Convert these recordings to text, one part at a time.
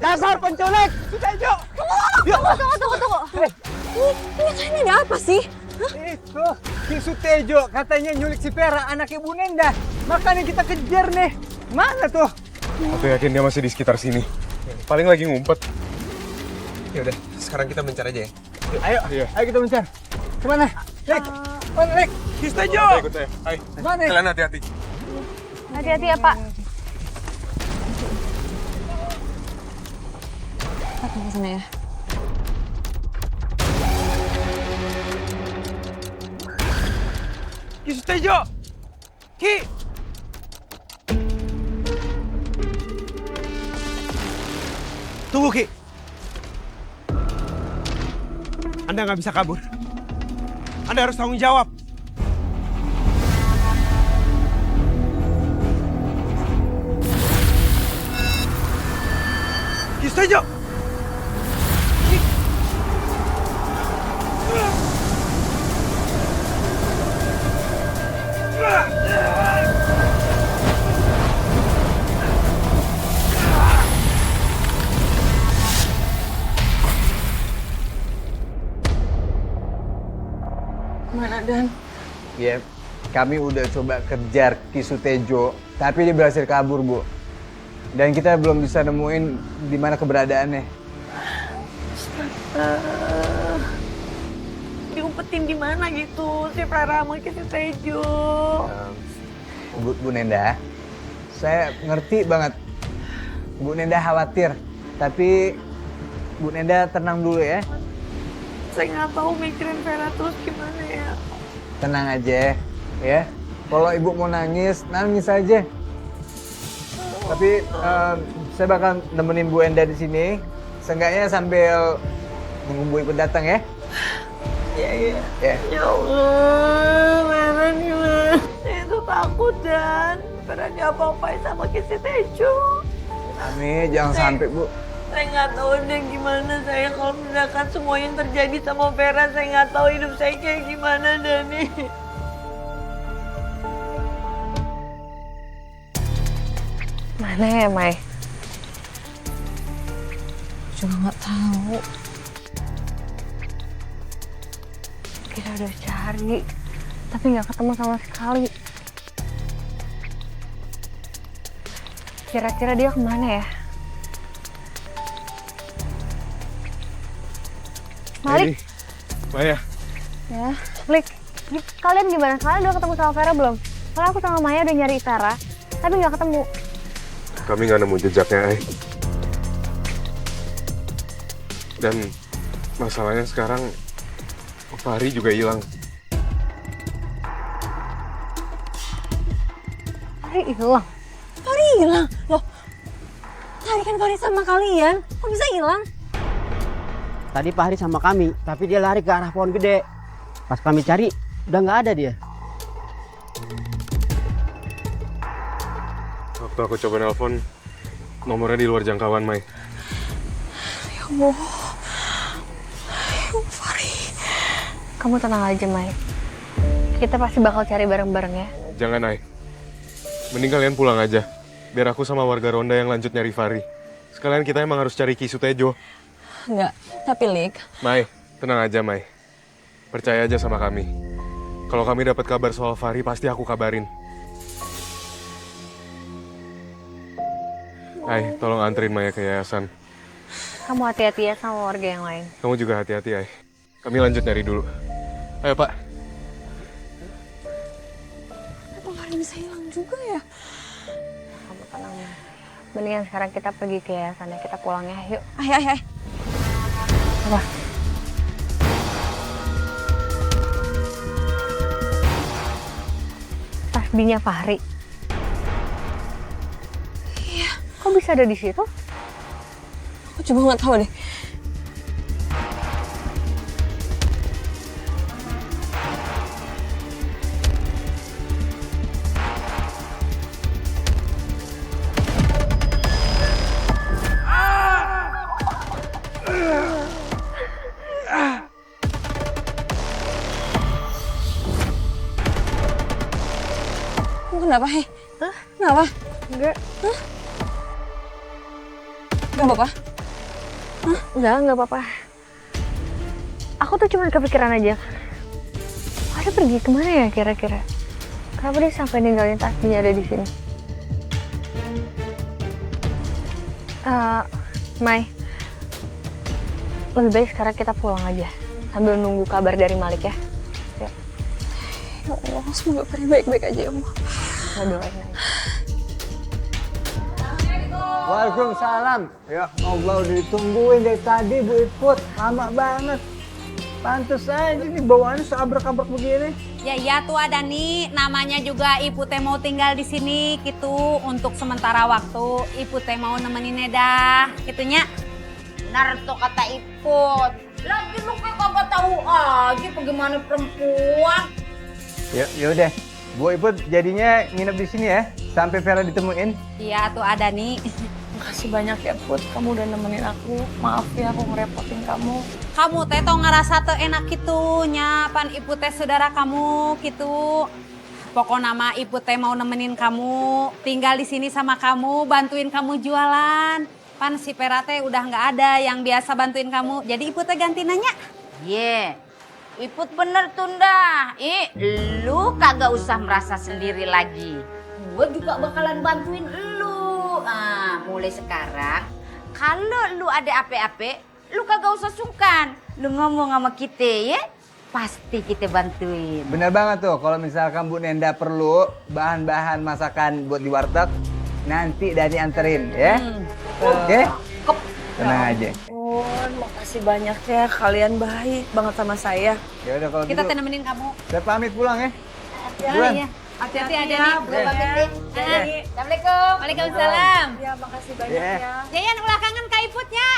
Dasar penculik! Sutejo! Tunggu. Ini apa sih? Itu, si Sutejo katanya nyulik si Vera, anak Ibu Nenda. Makanya kita kejar nih. Mana tuh? Aku yakin dia masih di sekitar sini. Paling lagi ngumpet. Ya udah, sekarang kita mencar aja ya. Ayo kita mencar. Kemana? Lek, mana Lek? Si Sutejo! Ikut saya. Hai. Mana? Kalian hati-hati. Hati-hati ya, Pak. Kita tunggu sana ya. Ki Sutejo! Ki! Tunggu, Ki. Anda nggak bisa kabur. Anda harus tanggung jawab. Ki Sutejo! Mana Dan? Ya, kami udah coba kejar Ki Sutejo, tapi dia berhasil kabur, Bu. Dan kita belum bisa nemuin di mana keberadaannya. Diumpetin di mana gitu si Vera sama Ki Sutejo. Bu Nenda, saya ngerti banget. Bu Nenda khawatir, tapi Bu Nenda tenang dulu ya. Saya nggak tahu mikirin Vera terus gimana ya. Tenang aja, ya. Kalau Ibu mau nangis, nangis aja. Tapi saya bakal nemenin Bu Enda di sini. Seenggaknya sambil menunggu Ibu datang ya. Iya. Ya. Ya Allah, Vera gimana? Saya tuh takut Dan. Vera diapa-apain sama Ki Sutejo. Amin, jangan sampai Bu. Saya nggak tahu deh gimana saya kalau misalkan semua yang terjadi sama Vera. Saya nggak tahu hidup saya kayak gimana, Dani. Mana ya, Mai? Juga nggak tahu. Kita udah cari, tapi nggak ketemu sama sekali. Kira-kira dia kemana ya? Malik? Maya. Ya, Lik. Kalian gimana? Kalian udah ketemu sama Vera belum? Soalnya aku sama Maya udah nyari Tara, tapi nggak ketemu. Kami nggak nemu jejaknya, Ai. Dan masalahnya sekarang Fahri juga hilang. Fahri hilang? Fahri hilang? Loh, tadi kan Fahri sama kalian. Kok bisa hilang? Tadi Pak Hari sama kami, tapi dia lari ke arah pohon gede. Pas kami cari, udah nggak ada dia. Waktu aku coba nelpon, nomornya di luar jangkauan, Mai. Ya Allah. Fahri. Kamu tenang aja, Mai. Kita pasti bakal cari bareng-bareng ya. Jangan, Ai. Mending kalian pulang aja. Biar aku sama warga Ronda yang lanjut nyari Fahri. Sekalian kita emang harus cari Ki Sutejo. Enggak, tapi Lik. Mai, tenang aja, Mai. Percaya aja sama kami. Kalau kami dapat kabar soal Fahri, pasti aku kabarin. Ai, tolong anterin Maya ke yayasan. Kamu hati-hati ya sama warga yang lain. Kamu juga hati-hati, Ai. Kami lanjut nyari dulu. Ayo, Pak. Kenapa Fahri bisa hilang juga ya? Kamu tenang ya. Mendingan sekarang kita pergi ke yayasan ya. Kita pulang ya. Yuk. Ayo. Apa? Tasbihnya Fahri. Iya. Kok bisa ada di situ? Aku coba nggak tahu deh. Kamu kenapa, Hei? Hah? Kenapa? Enggak. Hah? Gak apa-apa? Enggak apa-apa. Aku tuh cuma kepikiran aja. Ada pergi kemana ya kira-kira? Kenapa dia sampai ninggalin taksinya ada di sini? Mai, lebih baik sekarang kita pulang aja sambil nunggu kabar dari Malik ya. Ya Allah, semoga Fahri baik-baik aja ya Allah. Kita doain aja. Waalaikumsalam. Ya Allah, udah ditungguin dari tadi Bu Iput. Lama banget. Pantes aja nih bawaannya seabrek-abrek begini. Ya iya tuh ada nih, namanya juga Ibu teh mau tinggal di sini gitu untuk sementara waktu. Ibu teh mau nemenin dah, gitunya. Benar tuh kata Iput. Lagi lu kayak kagak tahu aja bagaimana perempuan. Ya udah, Bu Iput jadinya nginep di sini ya sampai Vera ditemuin. Iya tuh ada nih. Makasih banyak ya Put, kamu udah nemenin aku. Maaf ya aku ngerepotin kamu. Kamu teh tau ngerasa tuh enak gitu, nyapan Ibu teh saudara kamu gitu. Pokoknya mah Ibu teh mau nemenin kamu, tinggal di sini sama kamu, bantuin kamu jualan. Pan si Vera teh udah nggak ada yang biasa bantuin kamu, jadi Ibu teh ganti nanya. Iya, Iput bener tuh ndah. Lu kagak usah merasa sendiri lagi. Gue juga bakalan bantuin lu. Mulai sekarang, kalau lu ada apa-apa, lu kagak usah sungkan. Lu ngomong sama kita ya, pasti kita bantuin. Bener banget tuh, kalau misalkan Bu Nenda perlu bahan-bahan masakan buat di warteg, nanti Dani anterin ya. Oke? Tenang aja. Makasih banyak ya, kalian baik banget sama saya. Ya udah kalau Kita gitu, teh nemenin kamu. saya pamit pulang ya. Iya, iya. Hati-hati ada nih. Assalamualaikum. Waalaikumsalam. Ya, makasih banyak Ya. ya. Jayan ulah kangen Kak Iput ya.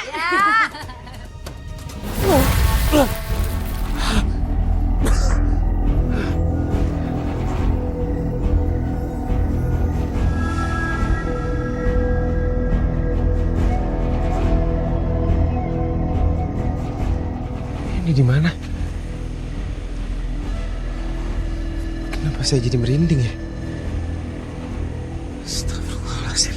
Ini di mana? Kenapa saya jadi merinding ya? Astagfirullahaladzim.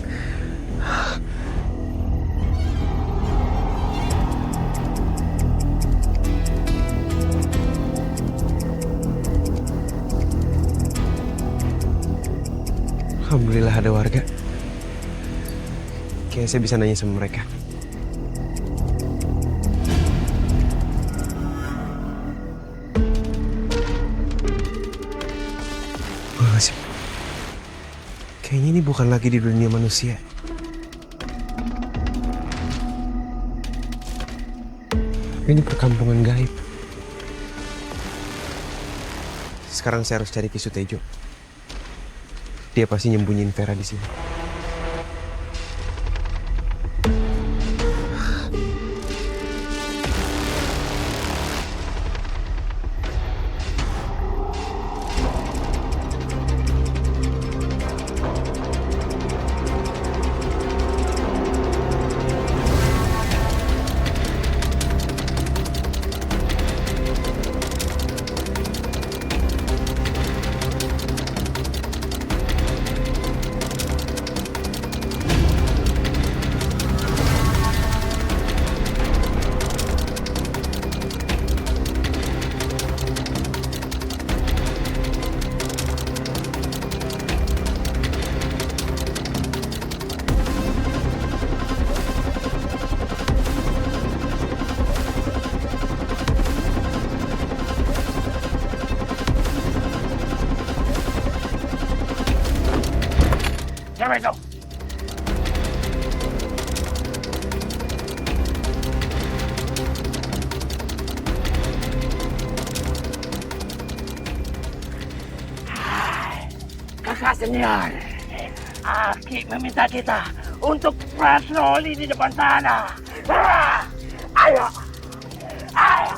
Alhamdulillah ada warga. Kayaknya saya bisa nanya sama mereka. Astagfirullahaladzim. Kayaknya ini bukan lagi di dunia manusia. Ini perkampungan gaib. Sekarang saya harus cari Ki Sutejo. Dia pasti nyembunyiin Vera di sini. Siapa itu? Kakak senior, Aki meminta kita untuk patroli di depan sana. Ayo, ayo,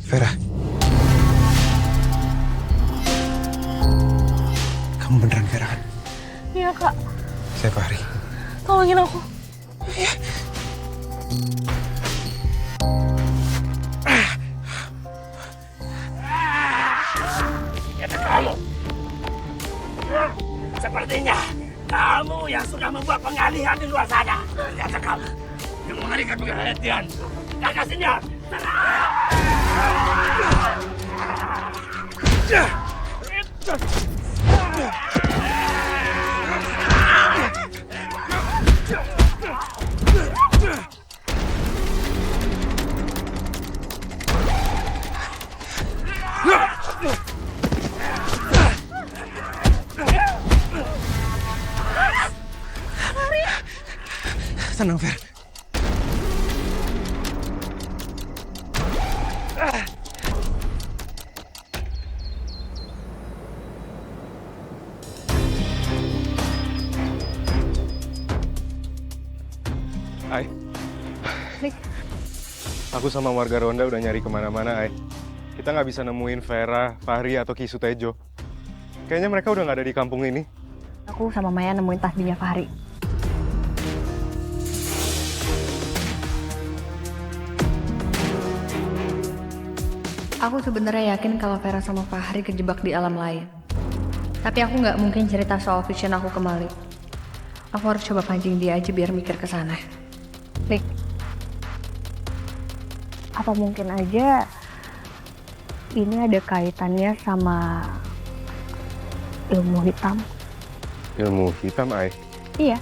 Vera. Kamu beneran Vera kan? Iya Kak, Saya Fahri. tolongin aku. Kata kamu. Sepertinya kamu yang sudah membuat pengalihan di luar sana. Kata kamu yang mengalihkan perhatian. Kakak Senior, Tenang, Fer. Ai, Rik, aku sama warga Ronda udah nyari kemana-mana, Ai. Kita nggak bisa nemuin Vera, Fahri, atau Ki Sutejo. Kayaknya mereka udah nggak ada di kampung ini. aku sama Maya nemuin tasbihnya Fahri. Aku sebenarnya yakin kalau Vera sama Fahri kejebak di alam lain. Tapi aku nggak mungkin cerita soal vision aku ke Malik. Aku harus coba pancing dia aja biar mikir ke sana. Lik, apa mungkin aja ini ada kaitannya sama ilmu hitam? Ilmu hitam, Ai. Iya.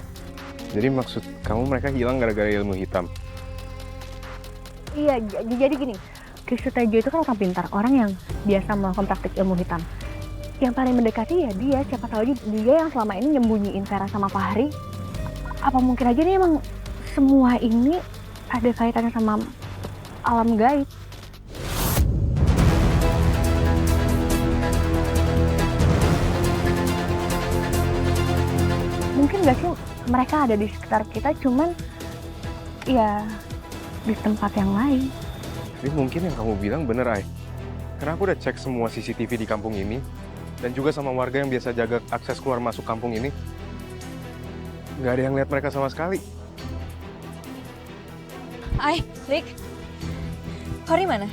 Jadi maksud kamu mereka hilang gara-gara ilmu hitam? Iya, jadi gini. Ki Sutejo itu kan orang pintar, orang yang biasa melakukan praktik ilmu hitam. Yang paling mendekati ya dia, siapa tahu aja dia yang selama ini nyembunyiin Vera sama Fahri. Apa mungkin aja nih emang semua ini ada kaitannya sama alam gaib? Mungkin gak sih mereka ada di sekitar kita, cuman ya di tempat yang lain. Tapi mungkin yang kamu bilang bener, Ai. Karena aku udah cek semua CCTV di kampung ini, dan juga sama warga yang biasa jaga akses keluar masuk kampung ini. Nggak ada yang lihat mereka sama sekali. Ai, Rick. Fahri mana?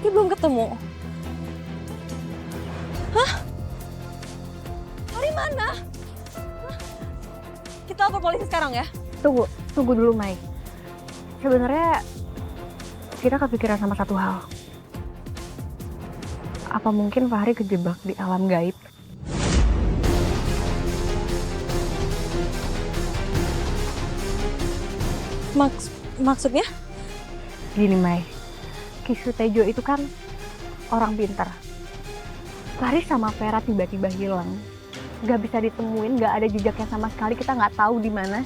Dia belum ketemu. Hah? Fahri mana? Hah? Kita lapor polisi sekarang ya? Tunggu dulu, Mai. Sebenarnya kita kepikiran sama satu hal. Apa mungkin Fahri kejebak di alam gaib? Maksudnya? Gini, Mai. Ki Sutejo itu kan orang pintar. Fahri sama Vera tiba-tiba hilang. Gak bisa ditemuin, gak ada jejaknya sama sekali. Kita nggak tahu di mana.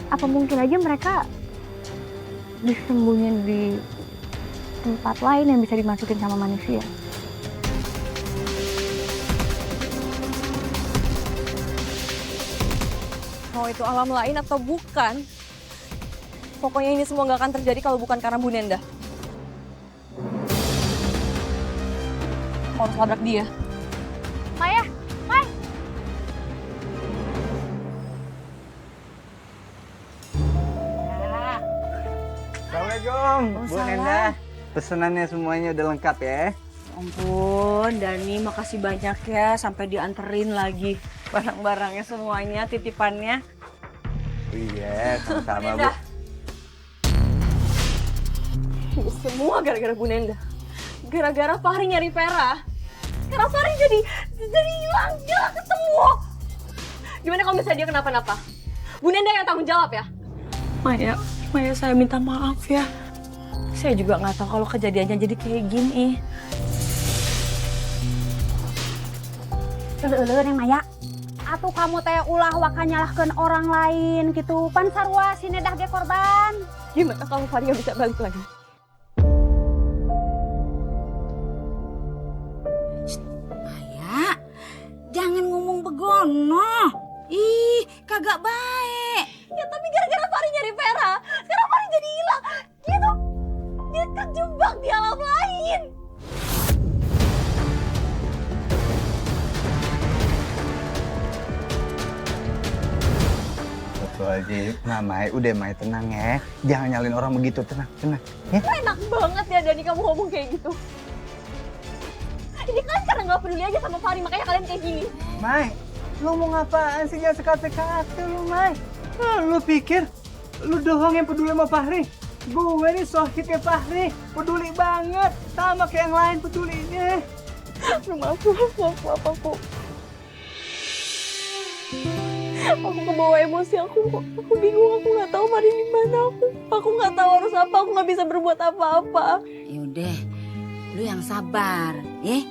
Apa mungkin aja mereka disembunyiin di tempat lain yang bisa dimasukin sama manusia? Mau itu alam lain atau bukan? Pokoknya ini semua nggak akan terjadi kalau bukan karena Bu Nenda. Aku harus labrak dia. Maya, Mai. Assalamualaikum, Bu Nenda. Pesanannya semuanya udah lengkap ya. Ampun, Dani makasih banyak ya sampai dianterin lagi barang-barangnya semuanya, titipannya. Iya, sama-sama, Bu. Ini semua gara-gara Bu Nenda. Gara-gara Fahri nyari Vera. Sekarang Fahri jadi hilang, dia gak ketemu. Gimana kalau misalnya dia kenapa-napa? Bu Nenda yang tanggung jawab ya? Maya saya minta maaf ya. Saya juga nggak tahu kalau kejadiannya jadi kayak gini. Ulu Neng Maya. Atuh kamu teh ulah waka nyalahkeun orang lain gitu. Pan sarua sinedah ge korban. Gimana kalau Fahri nggak bisa balik lagi? Maya, jangan ngomong begono. Ih, kagak baik. Ya tapi gara-gara Fahri nyari Vera, sekarang Fahri jadi hilang. Gitu, dia terjebak di alam lain. Betul aja. Nah, Mai, udah Mai, tenang ya. Jangan nyalin orang begitu, tenang, tenang. Ya? Enak banget ya Dani kamu ngomong kayak gitu. Ini kan karena nggak peduli aja sama Fahri, makanya kalian kayak gini. Mai, lu mau ngapaan sih? Jangan sekate-kate lu, Mai. Lu pikir lu doang yang peduli sama Fahri? Gue nih sohibnya Fahri, peduli banget. Sama kayak yang lain pedulinya. Maaf aku. Aku kebawa emosi, aku bingung, aku nggak tahu Fahri di mana aku nggak tahu harus apa, aku nggak bisa berbuat apa-apa. Yaudah, lu yang sabar, ya.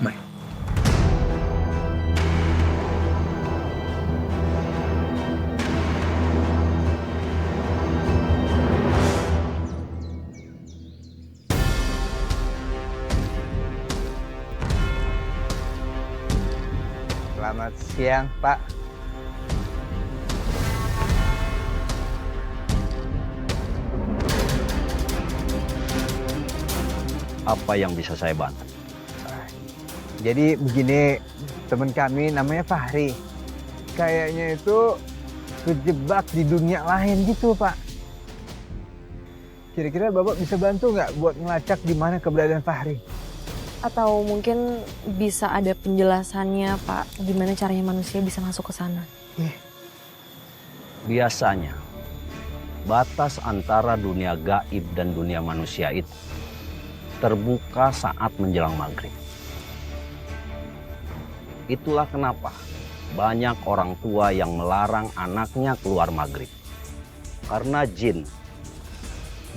Mai. Selamat siang, Pak. Apa yang bisa saya bantu? Jadi begini, teman kami namanya Fahri. Kayaknya itu kejebak di dunia lain gitu, Pak. Kira-kira Bapak bisa bantu nggak buat ngelacak di mana keberadaan Fahri? Atau mungkin bisa ada penjelasannya, Pak, gimana caranya manusia bisa masuk ke sana? Biasanya, batas antara dunia gaib dan dunia manusia itu terbuka saat menjelang maghrib. Itulah kenapa banyak orang tua yang melarang anaknya keluar maghrib. Karena jin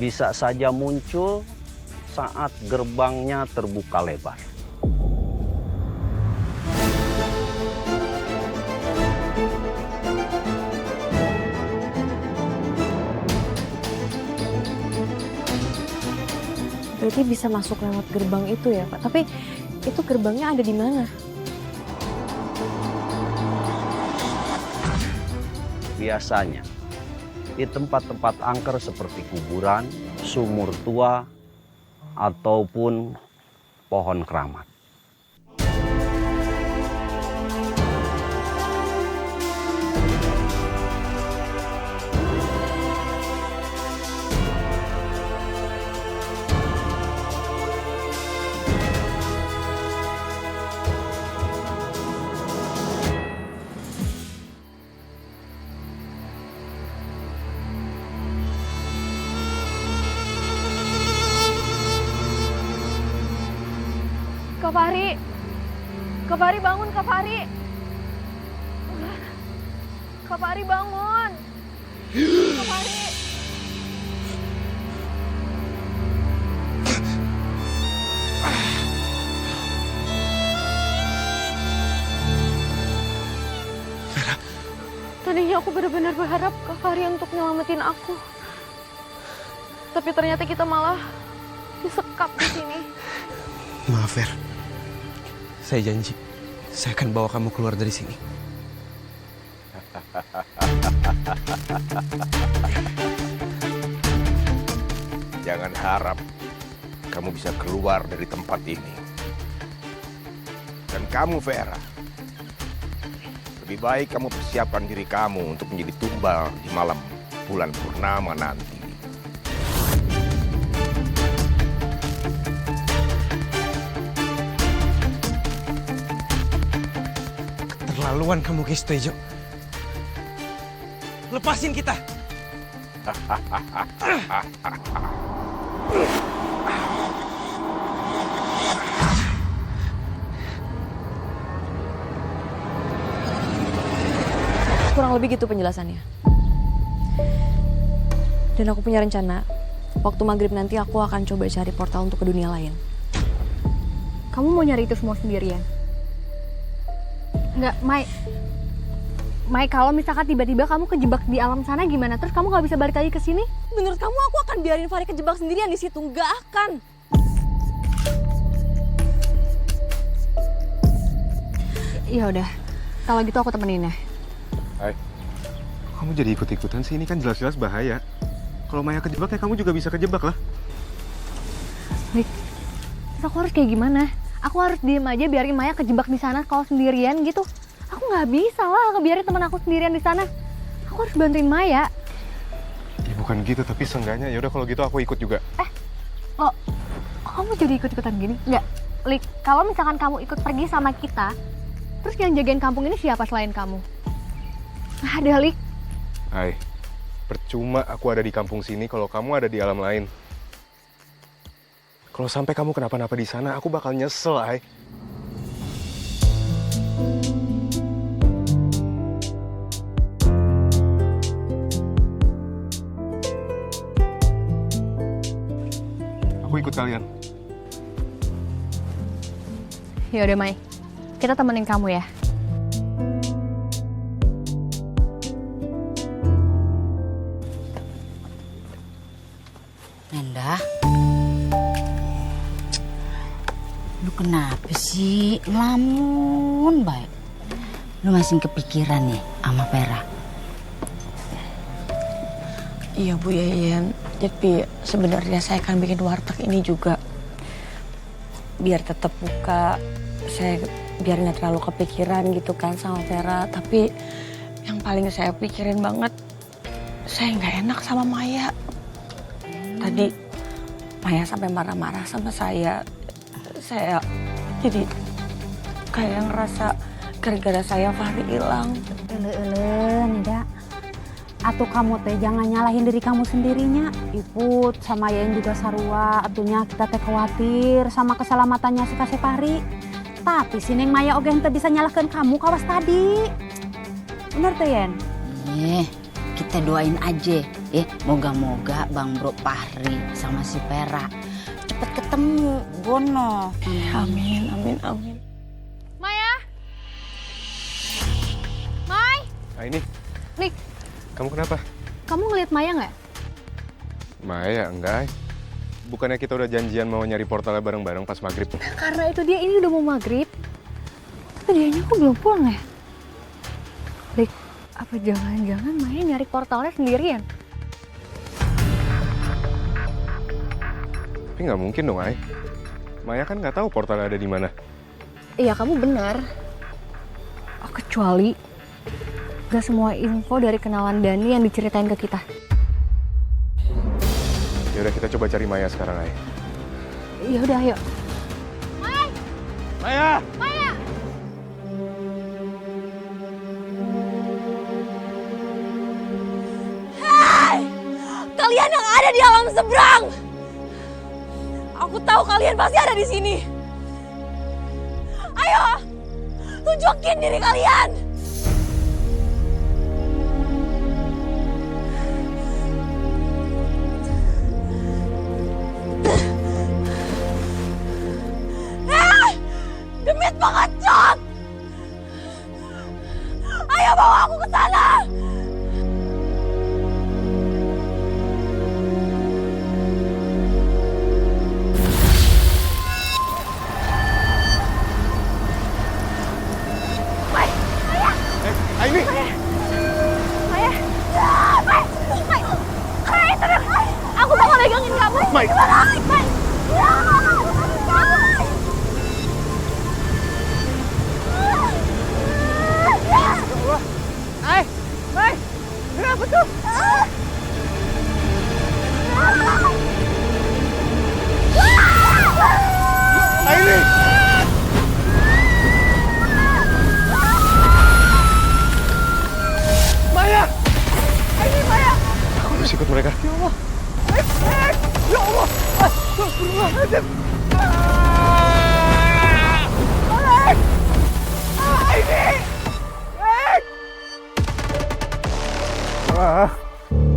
bisa saja muncul saat gerbangnya terbuka lebar. Berarti bisa masuk lewat gerbang itu ya, Pak. Tapi itu gerbangnya ada di mana? Biasanya di tempat-tempat angker seperti kuburan, sumur tua, ataupun pohon keramat. Kak Fahri! Kak Fahri bangun, Kak Fahri! Kak Fahri bangun! Kak Fahri! Tadinya aku benar-benar berharap Kak Fahri untuk nyelamatin aku. Tapi ternyata kita malah disekap di sini. Maaf, Fer. Saya janji, saya akan bawa kamu keluar dari sini. Jangan harap kamu bisa keluar dari tempat ini. Dan kamu, Vera, lebih baik kamu persiapkan diri kamu untuk menjadi tumbal di malam bulan purnama nanti. Keterlaluan kamu, guys, Tejo. Lepasin kita. Kurang lebih gitu penjelasannya. Dan aku punya rencana, waktu maghrib nanti aku akan coba cari portal untuk ke dunia lain. Kamu mau nyari itu semua sendirian? Enggak, Mai, kalau misalkan tiba-tiba kamu kejebak di alam sana gimana? Terus kamu nggak bisa balik lagi ke sini? Menurut kamu aku akan biarin Fahri kejebak sendirian di situ? Nggak akan. Ya udah, kalau gitu aku temenin ya. Hai, kamu jadi ikut-ikutan sih? Ini kan jelas-jelas bahaya. Kalau Maya kejebak ya kamu juga bisa kejebak lah. Rik, terus aku harus kayak gimana? Aku harus diem aja biarin Maya kejebak di sana kalau sendirian gitu? Aku nggak bisa lah ngebiarin teman aku sendirian di sana. Aku harus bantuin Maya. Ya bukan gitu, tapi seenggaknya ya udah kalau gitu aku ikut juga. Lo, kamu jadi ikut-ikutan gini? Nggak, Lik, kalau misalkan kamu ikut pergi sama kita, terus yang jagain kampung ini siapa selain kamu? Nggak ada, Lik. Hai, percuma aku ada di kampung sini kalau kamu ada di alam lain. Kalau sampai kamu kenapa-napa di sana, aku bakal nyesel, Hai. Aku ikut kalian. Yaudah, Mai. Kita temenin kamu ya. Nenda, lu kenapa sih lamun baik? Lu masih kepikiran nih sama Vera? Iya Bu Yayan, tapi sebenarnya saya akan bikin warteg ini juga biar tetap buka. Saya biar nggak terlalu kepikiran gitu kan sama Vera. Tapi yang paling saya pikirin banget, saya nggak enak sama Maya. Tadi Maya sampai marah-marah sama saya. Saya jadi kayak ngerasa gara-gara saya Fahri hilang. Neda. Atuh kamu teh jangan nyalahin diri kamu sendirinya. Iput sama Yayan juga sarua. Atunya kita teh khawatir sama keselamatannya si Kak Fahri. Tapi si Neng Maya oge henteu bisa nyalahkeun kamu kawas tadi. Bener teh Yen? Kita doain aja. Moga-moga Bang Bro Fahri sama si Vera cepet ketemu, gono. Amin, amin, amin. Maya! Mai! Nah ini, Lik, kamu kenapa? kamu ngeliat Maya nggak? Maya, enggak, Hai. Bukannya kita udah janjian mau nyari portalnya bareng-bareng pas maghrib? Karena itu dia, ini udah mau maghrib. Tapi dianya kok belum pulang ya? Lik, apa jangan-jangan Maya nyari portalnya sendirian? Tapi nggak mungkin dong, Hai. Maya kan nggak tahu portalnya ada di mana. Iya, kamu benar. Oh, kecuali gak semua info dari kenalan Dani yang diceritain ke kita. Ya udah kita coba cari Maya sekarang, Hai. Ya udah, ayo. Maya! Maya! Hai! Kalian yang ada di alam seberang! Aku tahu kalian pasti ada di sini. Ayo, tunjukin diri kalian. Demit pengecut! Ayo bawa aku ke sana. Aini! Maya! Maya! Maya, tenang! Aku bakal megangin kamu! Maya! Hai, Mai, kenapa tuh? Aini! Maya! Ini Maya! Aku harus ikut mereka. Ya Allah! Ya Allah! Astagfirullahaladzim!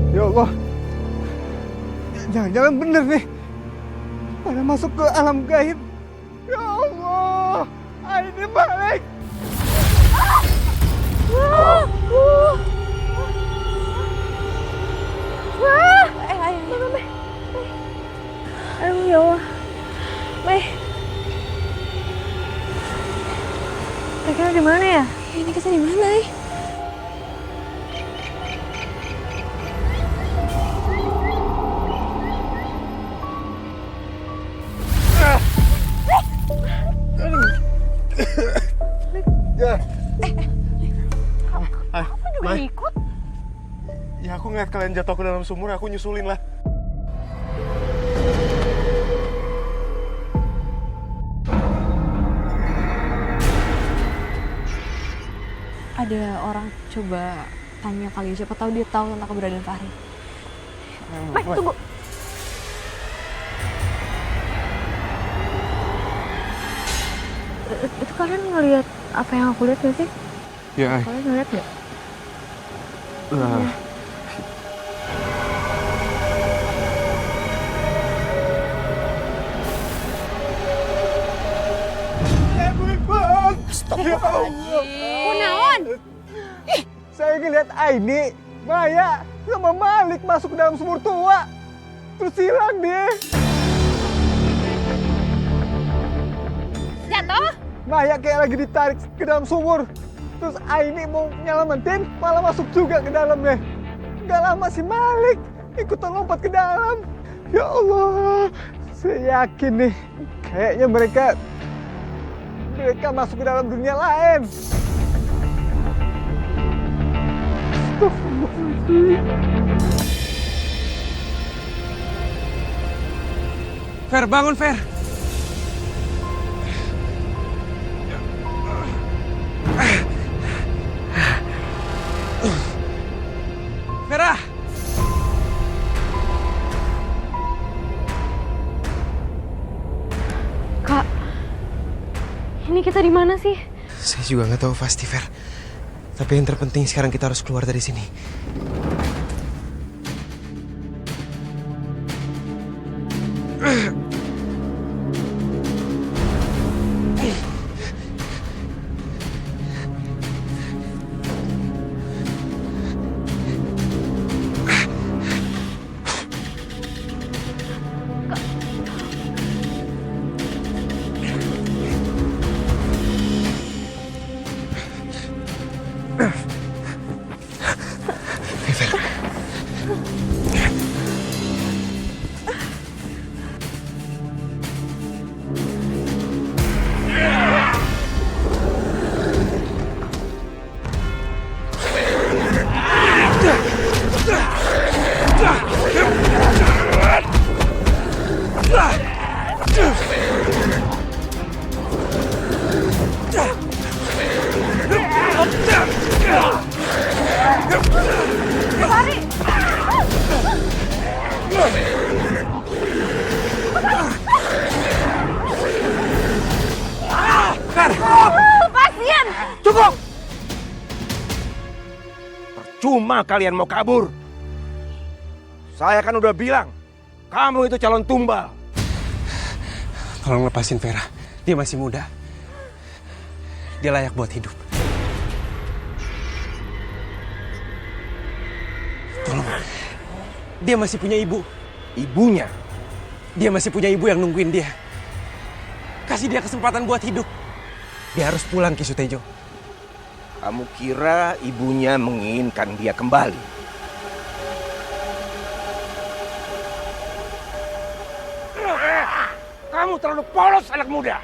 Ya Allah! Jangan-jangan bener nih. Pada masuk ke alam gaib. Ya Allah! Aini balik! Aduh, ya Allah. Mai. Kira-kira di mana ya? Ini kita di mana, juga ikut. Ya aku ngeliat kalian jatuh ke dalam sumur, aku nyusulin lah. Ada orang coba tanya kali, siapa tahu dia tahu tentang keberadaan Fahri. Mai, tunggu. Itu kalian ngelihat apa yang aku lihat gak sih? Ya, Kalian ngeliat gak? Kunaon? Saya ngeliat Aini, Maya, sama Malik masuk ke dalam sumur tua. Terus hilang dia. Jatuh? Maya kayak lagi ditarik ke dalam sumur. Terus Aini mau nyelamatin, malah masuk juga ke dalamnya. Gak lama si Malik ikutan lompat ke dalam. Ya Allah, saya yakin nih, kayaknya mereka masuk ke dalam dunia lain. Fer, bangun Fer. Vera. Kak, ini kita di mana sih? Saya juga nggak tahu pasti Fer. Tapi yang terpenting sekarang kita harus keluar dari sini. Lepasin! Cukup! Percuma kalian mau kabur. Saya kan udah bilang, kamu itu calon tumbal. Tolong lepasin Vera. Dia masih muda. Dia layak buat hidup. Tolong. Dia masih punya ibu. Ibunya? Dia masih punya ibu yang nungguin dia. Kasih dia kesempatan buat hidup. Dia harus pulang, Ki Sutejo. Kamu kira ibunya menginginkan dia kembali? Kamu terlalu polos, anak muda.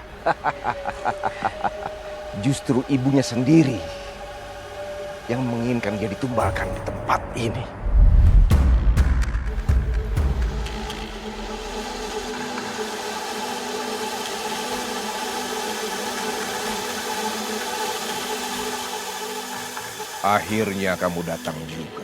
Justru ibunya sendiri yang menginginkan dia ditumbalkan di tempat ini. Akhirnya kamu datang juga.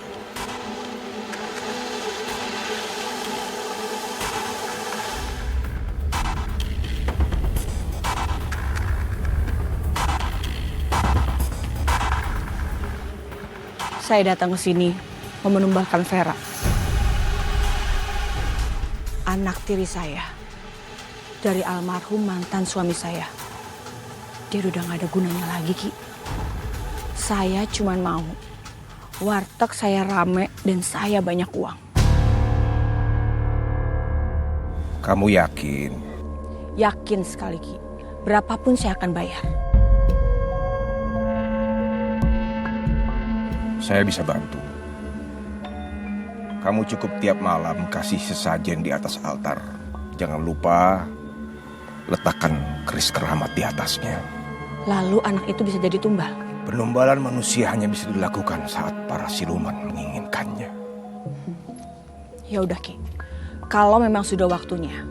Saya datang ke sini mau menumbangkan Vera. Anak tiri saya dari almarhum mantan suami saya. Dia udah gak ada gunanya lagi, Ki. Saya cuma mau warteg saya rame dan saya banyak uang. Kamu yakin? Yakin sekali, Ki. Berapapun saya akan bayar. Saya bisa bantu. Kamu cukup tiap malam kasih sesajen di atas altar. Jangan lupa letakkan keris keramat di atasnya. Lalu anak itu bisa jadi tumbal. Penumbalan manusia hanya bisa dilakukan saat para siluman menginginkannya. Ya udah Ki, kalau memang sudah waktunya,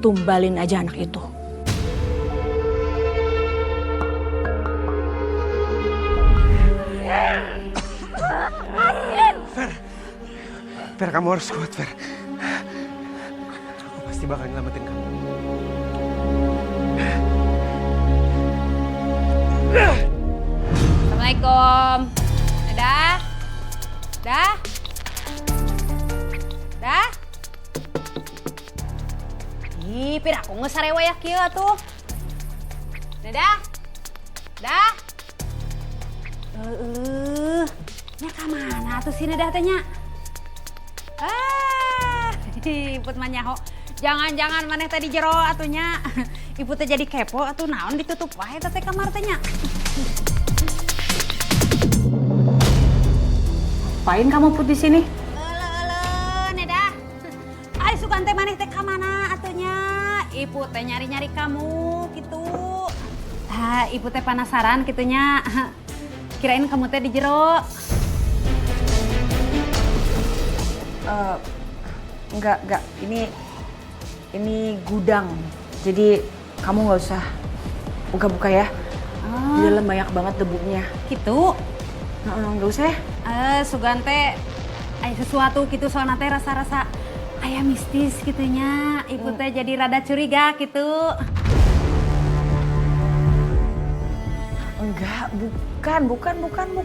tumbalin aja anak itu. Fer, kamu harus kuat, Fer. Aku pasti bakal nyelamatin kamu. Assalamualaikum. Dah. Dah. Dah. Ih, pir aku ngesarewa ya kieu atuh. Dah. Dah. Nya ka mana atuh si Dah teh nya? Iput mah nyaho. Jangan-jangan maneh tadi jero atunya. Ibu teh jadi kepo atuh naon ditutup wae teh kamar teh nya. Ngapain kamu Put di sini? Neda. Ari sugan teh maneh teh ka mana atunya? Ibu teh nyari-nyari kamu gitu. Ibu teh penasaran kitunya. Kirain kamu teh di jero. Enggak. Ini gudang. Jadi kamu nggak usah buka-buka ya. Di dalam banyak banget debunya. Gitu. Nggak usah ya. Sugan teh aya sesuatu gitu soalna teh rasa-rasa aya mistis gitunya. Ibu teh jadi rada curiga gitu. Enggak, bukan.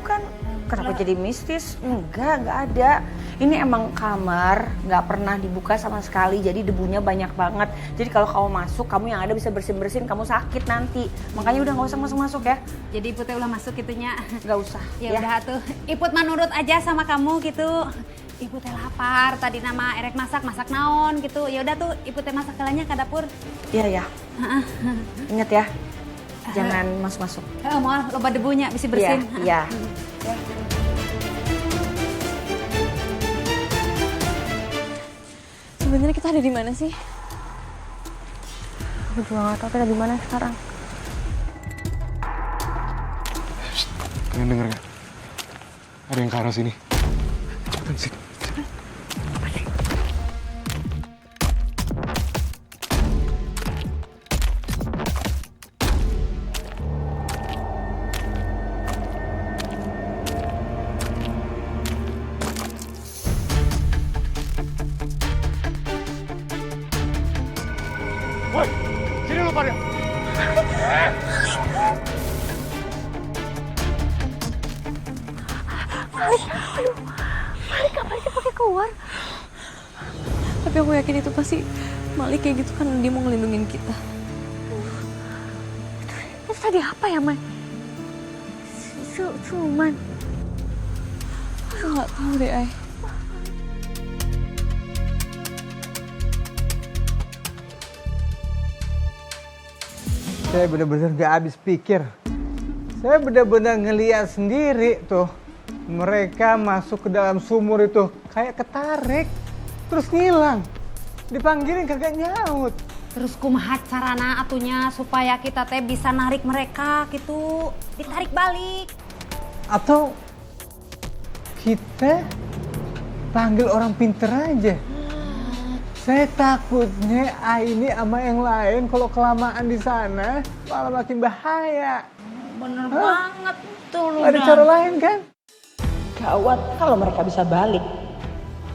Kenapa jadi mistis? Enggak ada. Ini emang kamar, nggak pernah dibuka sama sekali, jadi debunya banyak banget. Jadi kalau kamu masuk, kamu yang ada bisa bersin-bersin, kamu sakit nanti. Makanya udah nggak usah masuk-masuk ya. Jadi Ibu teh ulah masuk gitunya. Nggak usah. Ya udah tuh, Ibu mah nurut aja sama kamu gitu. Ibu teh lapar, tadi nama erek masak naon gitu. Ya udah tuh, Ibu teh masak kalanya ke dapur. Iya. Ingat ya, jangan masuk-masuk. Mau loba debunya bisa bersin. Iya. Sebenarnya kita ada di mana sih? Aku juga nggak tahu kita di mana sekarang. Kalian denger gak? Ada yang ke arah sini. Cepetan sih. Woi, sini lu pada. Malik apa sih pakai keluar? Tapi aku yakin itu pasti Malik kayak gitu kan dia mau ngelindungin kita. Itu tadi apa ya, Man? Siluman. Aku nggak tahu deh, Ay. Saya benar-benar gak habis pikir. Saya benar-benar ngeliat sendiri tuh. Mereka masuk ke dalam sumur itu kayak ketarik. Terus ngilang. Dipanggilin kagak nyaut. Terus kumaha carana atunya supaya kita teh bisa narik mereka gitu. Ditarik balik. Atau kita panggil orang pinter aja. Saya takutnya ini sama yang lain kalau kelamaan di sana malah makin bahaya. Bener banget tuh. Ada cara lain kan? Gawat kalau mereka bisa balik.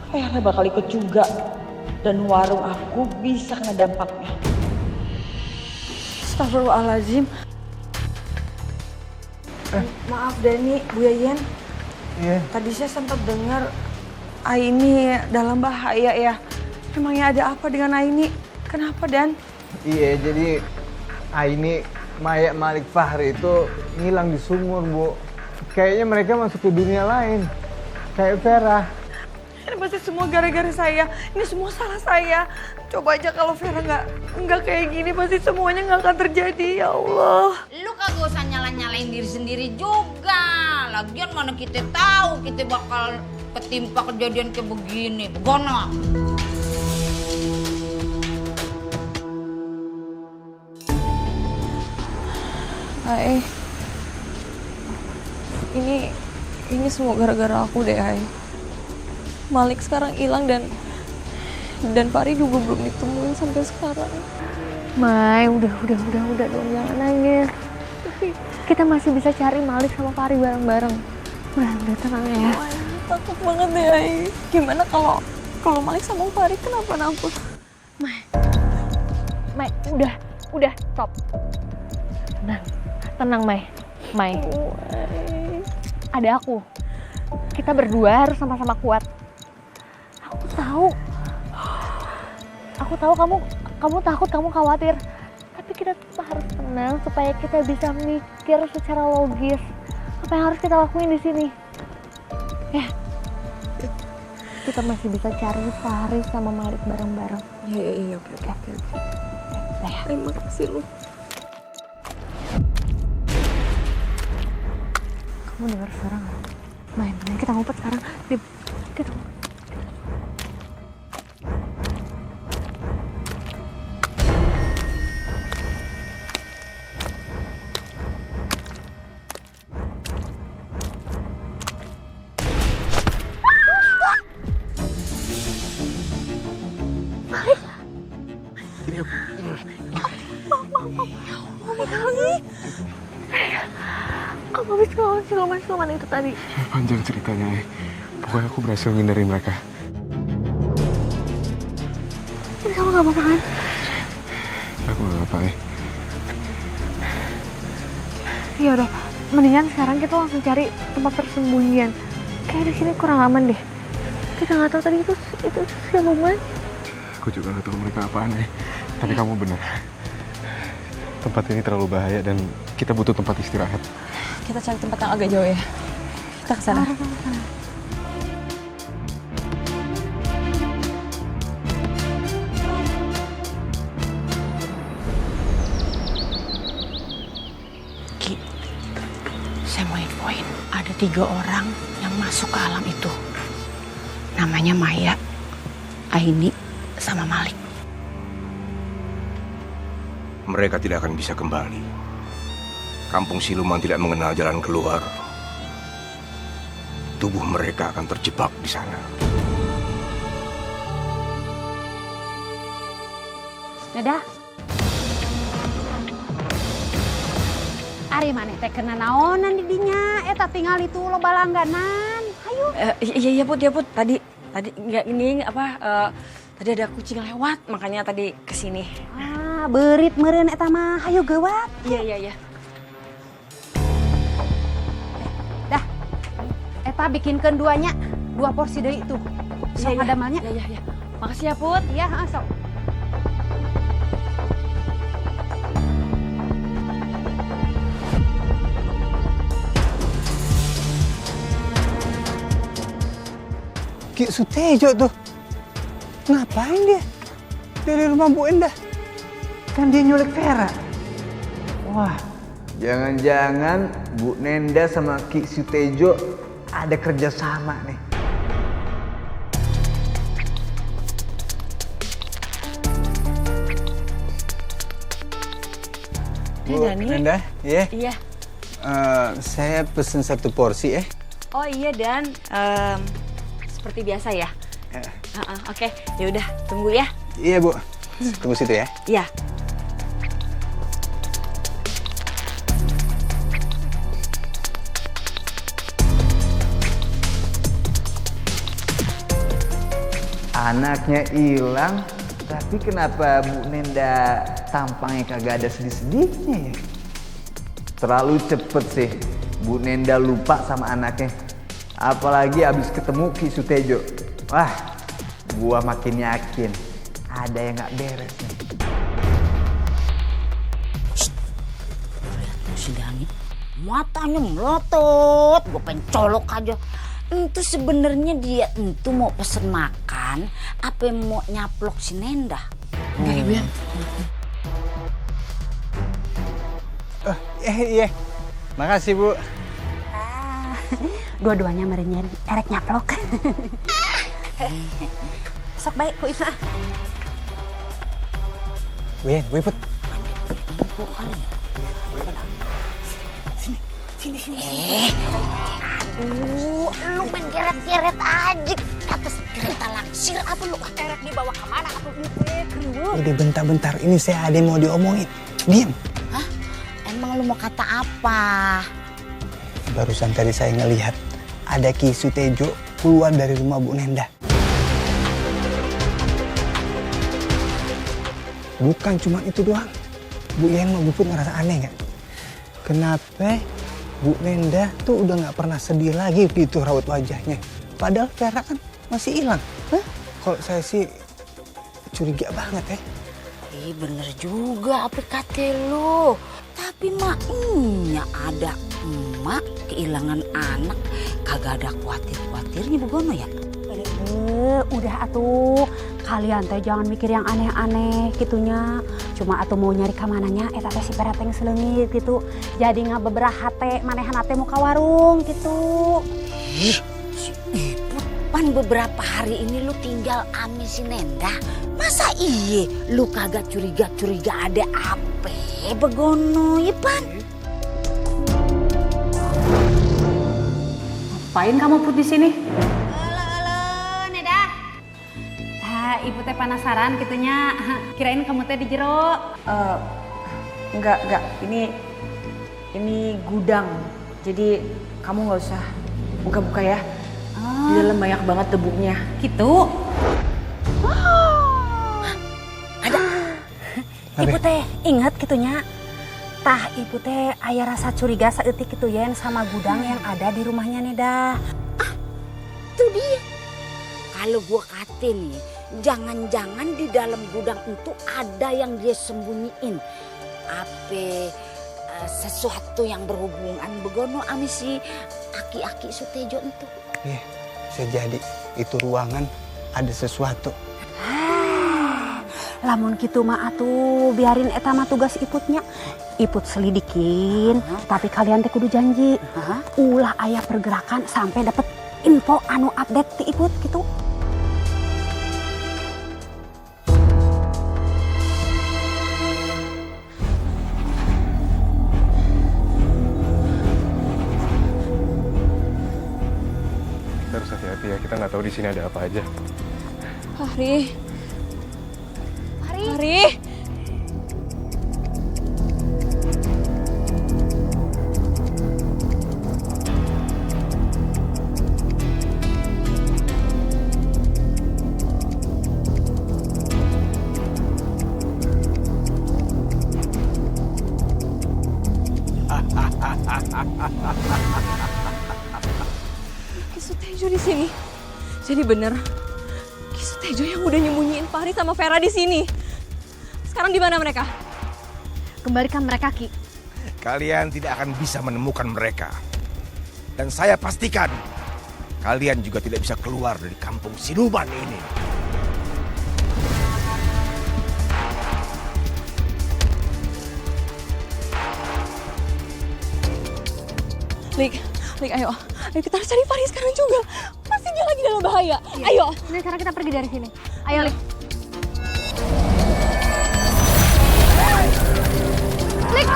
Ayahnya bakal ikut juga. Dan warung aku bisa kena dampaknya. Astagfirullahaladzim. Maaf Dani, Bu Yayan. Iya. Tadi saya sempat dengar Aini dalam bahaya ya. Emangnya ada apa dengan Aini? Kenapa Dan? Iya, jadi ini Maya Malik Fahri itu ngilang di sumur, Bu. Kayaknya mereka masuk ke dunia lain. Kayak Vera. Ini pasti semua gara-gara saya. Ini semua salah saya. Coba aja kalau Vera nggak kayak gini, pasti semuanya nggak akan terjadi. Ya Allah. Lu kagak usah nyalain diri sendiri juga. Lagian mana kita tahu kita bakal ketimpa kejadian kayak begini. Begono. Ini semua gara-gara aku deh, Hai. Malik sekarang hilang dan Fahri juga belum ditemuin sampai sekarang. Mai, udah dong, jangan nangis. Kita masih bisa cari Malik sama Fahri bareng-bareng. Udah tenang ya. Takut banget deh, Hai. Gimana kalau Malik sama Fahri kenapa-napa? Mai, udah, stop. Tenang, Mai. Ada aku. Kita berdua harus sama-sama kuat. Aku tahu kamu takut, kamu khawatir. Tapi kita harus tenang supaya kita bisa mikir secara logis apa yang harus kita lakuin di sini. Ya. Kita masih bisa cari Fahri sama Malik bareng-bareng. Iya, oke. Terima kasih lu. Kamu dengar suara nggak? Main, kita ngumpet sekarang. Kita Kamu habis ngelawan siluman itu tadi. Panjang ceritanya, pokoknya aku berhasil ngindarin mereka. Ini kamu gak apa-apa kan? Aku gak apa-apa, Ya udah, mendingan sekarang kita langsung cari tempat persembunyian. Kayak di sini kurang aman deh. Kita nggak tahu tadi itu siluman. Aku juga gak tahu mereka apaan, Tapi kamu benar. Tempat ini terlalu bahaya dan kita butuh tempat istirahat. Kita cari tempat yang agak jauh ya. Kita ke sana. Ki, saya mau infoin. Ada 3 orang yang masuk ke alam itu. Namanya Maya, Aini, sama Malik. Mereka tidak akan bisa kembali. Kampung siluman tidak mengenal jalan keluar. Tubuh mereka akan terjebak di sana. Dadah. Ari maneh teh kena naonan di dinya? Eta tinggal itu loba langganan. Hayu. Iya Put. Tadi nggak ini tadi ada kucing lewat, makanya tadi kesini. Berit meureun eta mah. Hayu geuwat. Iya. Dah. Eta bikinkeun 2 porsi deui tuh. Sok ngadamelnya. Iya. Makasih ya, Put. Iya, sok. Ki Sutejo tuh. Ngapain dia? Dari rumah Bu Endah. Kan dia nyulik Vera. Wah, jangan-jangan Bu Nenda sama Ki Sutejo ada kerjasama nih. Bu Nenda, ya? Iya. Saya pesen 1 porsi, Oh iya, Dan. Seperti biasa ya? Oke. Ya udah, tunggu ya. Iya, Bu. Tunggu situ ya. Iya. Anaknya hilang, tapi kenapa Bu Nenda tampangnya kagak ada sedih-sedihnya ya? Terlalu cepet sih Bu Nenda lupa sama anaknya. Apalagi abis ketemu Ki Sutejo. Wah, gua makin yakin ada yang gak beres nih. Lihat si Dani, matanya melotot, gue pengen colok aja. Itu sebenarnya dia itu mau pesen makan, apa mau nyaplok si Nenda? Enggak, Ibu ya. Iya, makasih Bu. Dua-duanya merenya erek nyaplok. Sok baik ku Ibu. Wih, Put. Sini. Aduh, lu main geret-geret aja. Atas kereta langsir apa lu kerek dibawa kemana apa kriwet? Udah bentar-bentar, ini saya ada yang mau diomongin. Diam. Hah? Emang lu mau kata apa? Barusan tadi saya ngelihat ada Ki Sutejo keluar dari rumah Bu Nenda. Bukan cuma itu doang. Bu Yen mau pun ngerasa aneh nggak? Kenapa Bu Nenda tuh udah nggak pernah sedih lagi gitu raut wajahnya. Padahal Vera kan masih hilang. Kalau saya sih curiga banget ya. Bener juga apa kata lu. Tapi maknya ada emak kehilangan anak kagak ada khawatir-khawatirnya begono ya. Udah atuh, kalian teh jangan mikir yang aneh-aneh gitunya. Cuma atuh mau nyari kemananya, eta teh si Vera teh selengit gitu. Jadi beberapa hate, manehan hate mau ka warung gitu. Si Iput pan beberapa hari ini lu tinggal ame si Nenda. Masa iye lu kagak curiga-curiga ada apa begono ya pan? Ngapain kamu Put di sini? Ibu teh penasaran gitunya, kirain kamu teh di jero. Enggak. Ini gudang. Jadi kamu nggak usah buka-buka ya. Di dalam banyak banget debunya. Gitu. Ada. Ibu teh ingat gitunya. Tah ibu teh aya rasa curiga saeutik kitu yen sama gudang yang ada di rumahnya Neda. Tuh dia. Kalau gua kate nih, jangan-jangan di dalam gudang itu ada yang dia sembunyiin. Apa sesuatu yang berhubungan begono ame si aki-aki Sutejo itu. Iya, bisa jadi itu ruangan ada sesuatu. Lamun gitu mah atuh biarin eta mah tugas Iputnya. Iput selidikin, tapi kalian teh kudu janji. Ulah aya pergerakan sampai dapet info anu update ti Iput gitu. Kita harus hati-hati ya, kita nggak tahu di sini ada apa aja. Fahri. Ki Sutejo di sini. Jadi bener, Ki Sutejo yang udah nyembunyiin Fahri sama Vera di sini. Sekarang di mana mereka? Kembalikan mereka, Ki. Kalian tidak akan bisa menemukan mereka. Dan saya pastikan, kalian juga tidak bisa keluar dari kampung siluman ini. Lik, ayo kita harus cari Fahri sekarang juga. Pasti dia lagi dalam bahaya. Ayo. Nah, sekarang kita pergi dari sini. Ayo, Lik. Lik.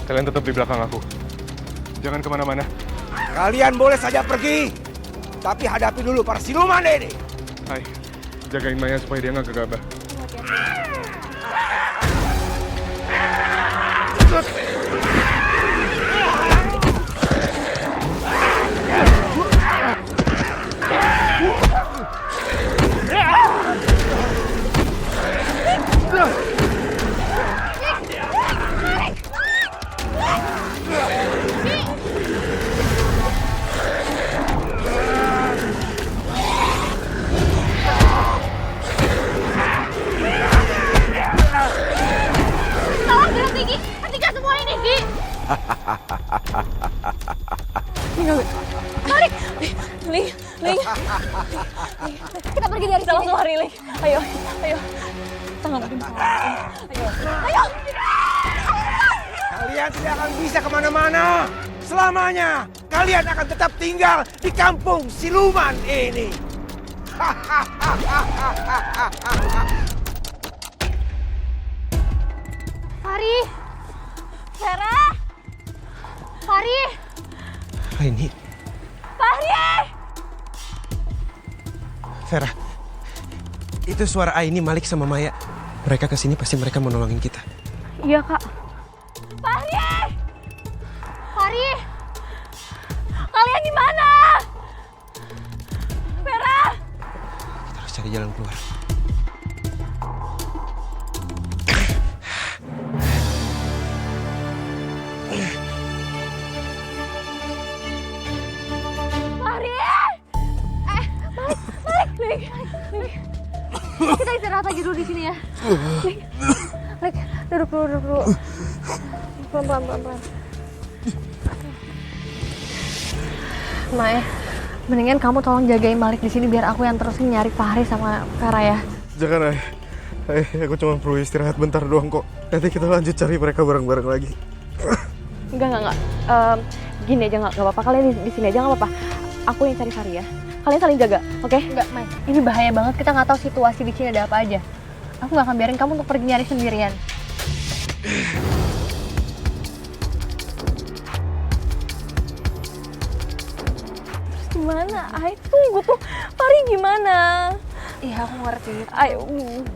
Kalian tetap di belakang aku. Jangan kemana-mana. Kalian boleh saja pergi, tapi hadapi dulu para siluman ini. Hai, jagain Maya supaya dia nggak gegabah. Ling. Kita pergi dari sini. Langsung hari, Ling. Ayo. Tangan mungkin Ayo. Kalian tidak akan bisa kemana-mana. Selamanya kalian akan tetap tinggal di kampung siluman ini. Fahri! Vera! Fahri! Ini Fahri! Vera. Itu suara Aini, Malik sama Maya. Mereka kesini pasti mereka mau nolongin kita. Iya, Kak. Fahri! Fahri! Kalian di mana? Vera! Kita harus cari jalan keluar. Fahri! Malik! Kita istirahat aja dulu di sini ya. Malik, duduk dulu. Pelan. Maya, mendingan kamu tolong jagain Malik di sini biar aku yang terusin nyari Fahri sama Vera ya. Jangan, Ay, aku cuma perlu istirahat bentar doang kok. Nanti kita lanjut cari mereka bareng-bareng lagi. Enggak. Gini aja nggak apa-apa. Kalian di sini aja nggak apa-apa. Aku yang cari Fahri ya. Kalian saling jaga, oke? Enggak, Mai. Ini bahaya banget. Kita nggak tahu situasi di sini ada apa aja. Aku nggak akan biarin kamu untuk pergi nyari sendirian. Terus gimana? Ay, tunggu tuh. Fahri gimana? Iya, aku ngerti. Ayo,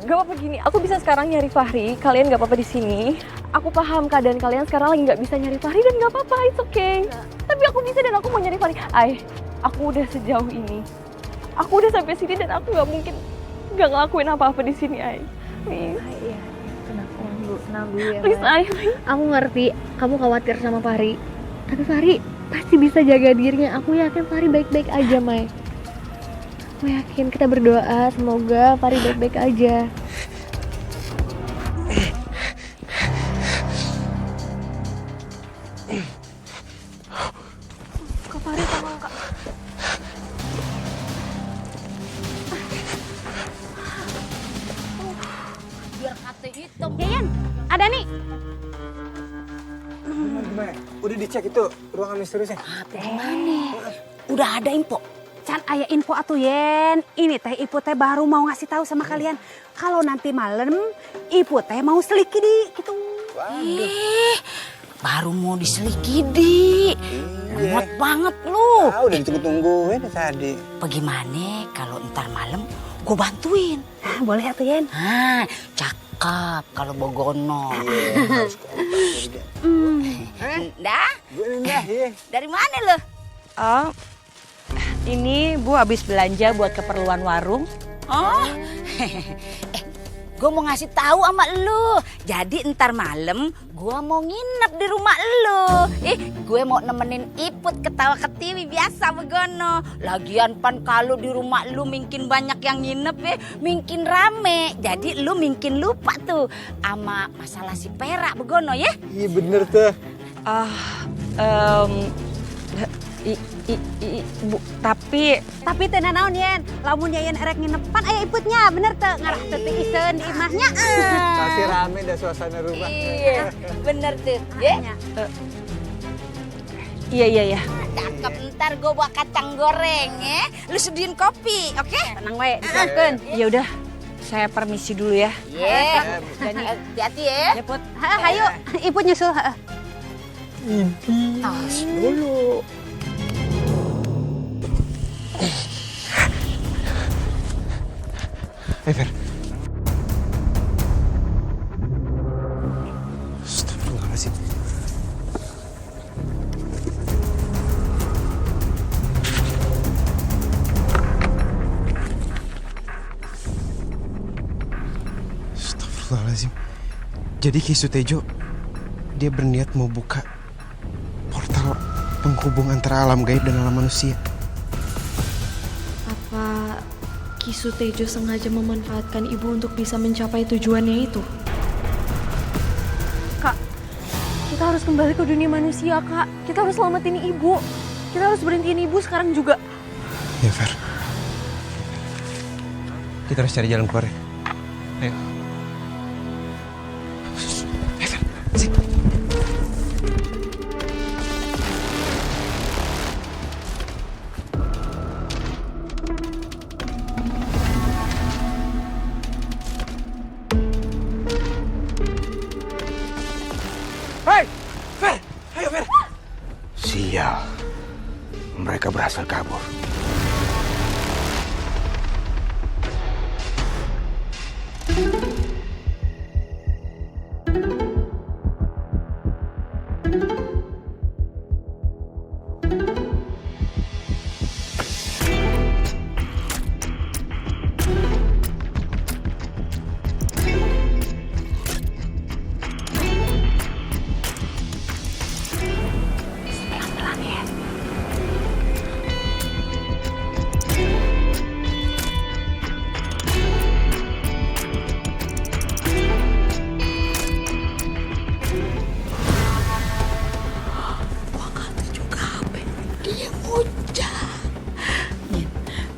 gak apa-apa gini. Aku bisa sekarang nyari Fahri. Kalian gak apa-apa di sini. Aku paham keadaan kalian sekarang lagi gak bisa nyari Fahri dan gak apa-apa. It's okay. Tapi aku bisa dan aku mau nyari Fahri. Ay, aku udah sejauh ini. Aku udah sampai sini dan aku gak mungkin gak ngelakuin apa-apa di sini, Ay. Please. Iya. Tenang dulu ya. Please, Ay. Aku ngerti kamu khawatir sama Fahri. Tapi Fahri pasti bisa jaga dirinya. Aku yakin Fahri baik-baik aja, Mai. Aku yakin, kita berdoa semoga Fahri baik-baik aja. Kak Fahri, tolong Kak. Biar kata hitam. Yayan, ada nih. Gimana? Udah dicek itu ruangan misteriusnya? Gimana? Udah ada info. Can aya info atuh Yen. Ini teh Ibu teh baru mau ngasih tahu sama kalian kalau nanti malam Ibu teh mau selikidi gitu. Baru mau diselikidi. Lemot banget lu. Udah ditunggu-tungguin tadi. Bagaimana kalau ntar malam gue bantuin? Boleh atuh Yen. Cakep kalau bogono. Dah? Dari mana lu? Oh, ini Bu habis belanja buat keperluan warung. Oh, gue mau ngasih tahu sama lu. Jadi ntar malam gue mau nginep di rumah lu. Gue mau nemenin Iput ketawa ketiwi biasa begono. Lagian pan kalau di rumah lu mungkin banyak yang nginep mungkin rame. Jadi lu mungkin lupa tuh sama masalah si Perak begono ya. Iya bener tuh. Bu, tapi teh naon Yen, lamun Yayan erek nginepan aya Iputnya, bener teh ngarah teh iseun di imahnya. Pasti rame dah suasana rumah. Iya, bener tuh. Ya. Iya. Cakep, ntar gue bawa kacang goreng ya. Lu sediain kopi, oke? Tenang we, disiapkan. Ya udah, saya permisi dulu ya. Iya. Hati-hati ya. Ya, Put. Hayu, Ibu nyusul. Ini. Tos dulu. Ver. Astagfirullahaladzim. Astagfirullahaladzim. Jadi Ki Sutejo, dia berniat mau buka portal penghubung antara alam gaib dan alam manusia. Apa Ki Sutejo sengaja memanfaatkan ibu untuk bisa mencapai tujuannya itu? Kak, kita harus kembali ke dunia manusia, Kak. Kita harus selamatin ibu. Kita harus berhentiin ibu sekarang juga. Ya, Fer. Kita harus cari jalan keluar ya. Ayo. Hei! Fer! Ayo, Fer! Sial. Mereka berhasil kabur.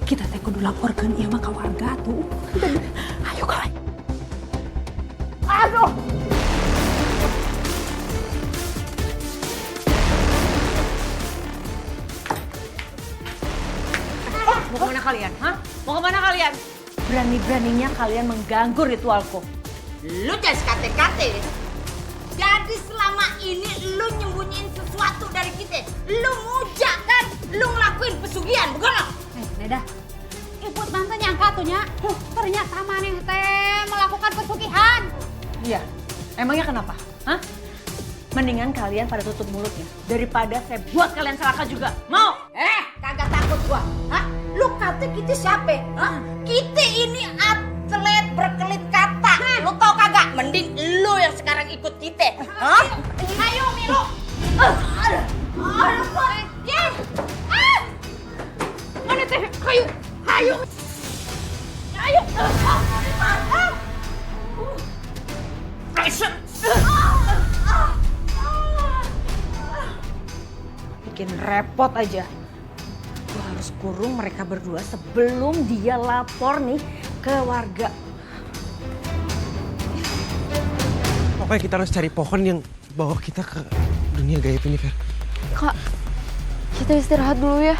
Kita teh kudu laporkan ieu mah ka warga tuh. Ayo kawan. Aduh! Mau kemana kalian? Hah? Mau kemana kalian? Berani-beraninya kalian mengganggu ritualku. Lu jangan sekate-kate. Jadi selama ini lu nyembunyiin sesuatu dari kita. Lu ngujak kan? Lu ngelakuin pesugihan, bukan lo? Neda, Iput tante nyangka tuh nya, ternyata maneh teh melakukan pesugihan. Iya. Emangnya kenapa? Hah? Mendingan kalian pada tutup mulutnya daripada saya buat kalian celaka juga. Mau? Kagak takut gua. Hah? Lu kata kita siapa? Hah? Kita ini atlet berkelit kata. Lu tau kagak? Mending lu yang sekarang ikut kita. Hah? Ayo Milo. Yes. Mana teh? Hayu, hayu. Ayo. Bikin repot aja. Gue harus kurung mereka berdua sebelum dia lapor nih ke warga. Pokoknya kita harus cari pohon yang bawa kita ke dunia gaib ini, Fer. Kak, kita istirahat dulu ya.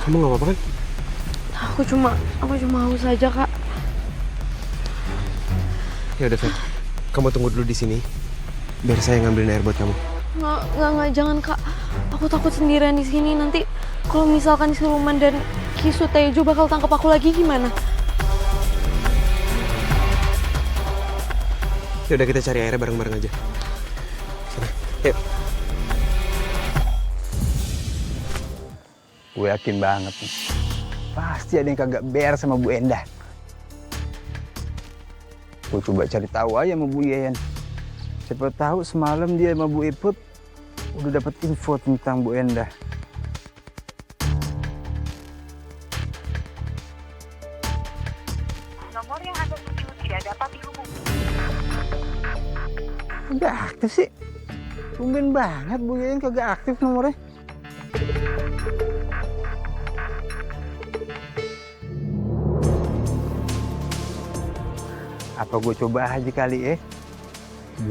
Kamu gak apa-apa kan? Aku cuma haus aja, Kak. Ya udah, Fer. Kamu tunggu dulu di sini. Biar saya ngambilin air buat kamu. Nggak, jangan, Kak. Aku takut sendirian di sini. Nanti kalau misalkan Siluman dan Kisu Tejo bakal tangkap aku lagi gimana? Ya udah, kita cari airnya bareng-bareng aja. Sana, yuk. Gue yakin banget nih. Pasti ada yang kagak beres sama Bu Endah. Gue coba cari tahu aja sama Bu Yayan. Siapa tahu semalam dia sama Bu Iput udah dapat info tentang Bu Endah. Nomor yang Anda tuju tidak dapat dihubungi. Kagak aktif sih. Tumben banget Bu Yayan kagak aktif nomornya. Apa gue coba aja kali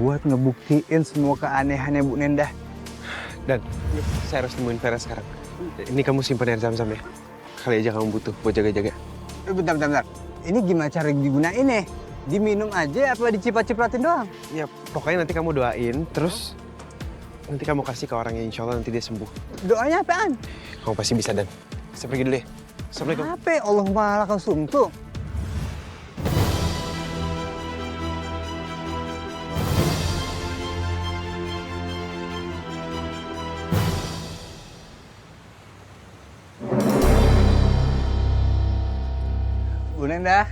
buat ngebuktiin semua keanehannya Bu Nendah. Dan saya harus nemuin Vera sekarang. Ini kamu simpan air zam-zam ya. Kali aja kamu butuh buat jaga-jaga. Bentar. Ini gimana cara digunain nih? Diminum aja apa diciprat-cipratin doang? Ya pokoknya nanti kamu doain, terus nanti kamu kasih ke orang yang insya Allah nanti dia sembuh. Doanya apaan? Kamu pasti bisa, Dan. Saya pergi dulu ya. Assalamualaikum. Apa? Allahumma lakal sumtu. Bu Nendah.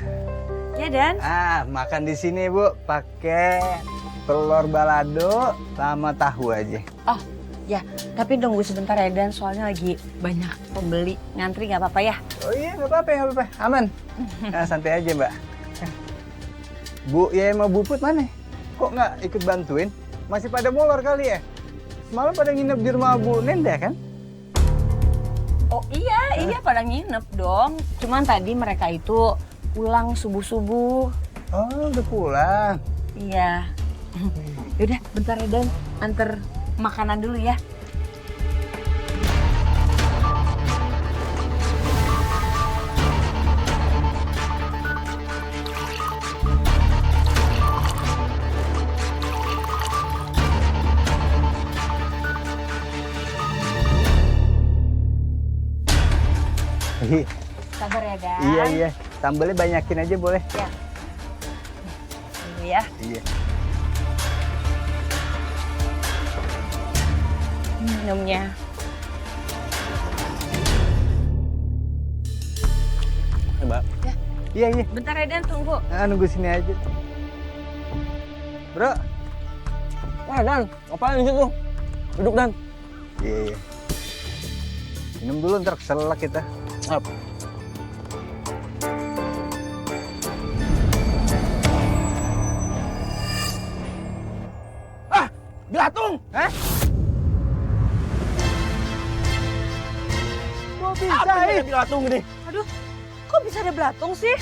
Ya, Dan. Makan di sini, Bu. Pakai telur balado sama tahu aja. Oh, ya. Tapi tunggu sebentar ya, Dan. Soalnya lagi banyak pembeli. Ngantri nggak apa-apa ya? Oh iya, nggak apa-apa. Aman. Santai aja, Mbak. Bu, ya sama Bu Put mana? Kok nggak ikut bantuin? Masih pada molor kali ya? Semalam pada nginep di rumah Bu Nendah, kan? Oh iya pada nginep dong. Cuman tadi mereka itu pulang subuh-subuh. Oh, udah pulang? Iya. Yaudah, bentar ya, Dan. Anter makanan dulu ya. Sabar ya, Dan. Iya. Sambalnya banyakin aja boleh. Ya. Ini ya. Iya. Minumnya. Mbak. Ya. Iya. Bentar ya, Dan, tunggu. Nunggu sini aja. Bro. Dan, ngapain di situ? Duduk, Dan. Iya. Minum dulu ntar keselak kita. Apa? Belatung! Hah? Kok bisa Apa ini ada belatung ini? Aduh, kok bisa ada belatung sih?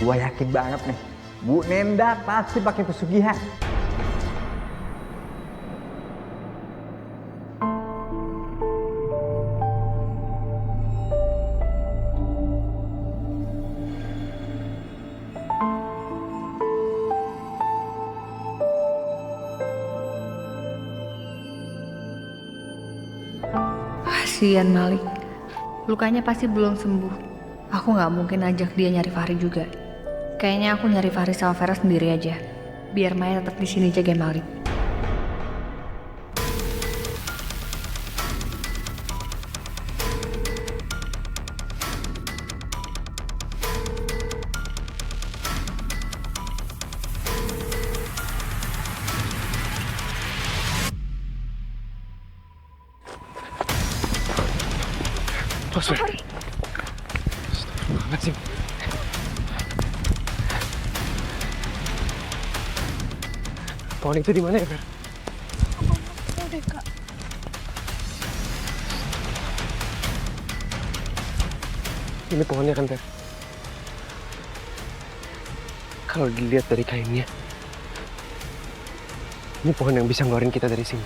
Gua yakin banget nih, Bu Nenda pasti pakai pesugihan. Kasian Malik, lukanya pasti belum sembuh. Aku nggak mungkin ajak dia nyari Fahri juga. Kayaknya aku nyari Fahri sama Vera sendiri aja, biar Maya tetap di sini jaga Malik. Astagfirullahaladzim. Pohon itu di mana ya, Fer? Udah, Kak. Ini pohonnya kan, Fer? Kalau dilihat dari kainnya, ini pohon yang bisa ngeluarin kita dari sini.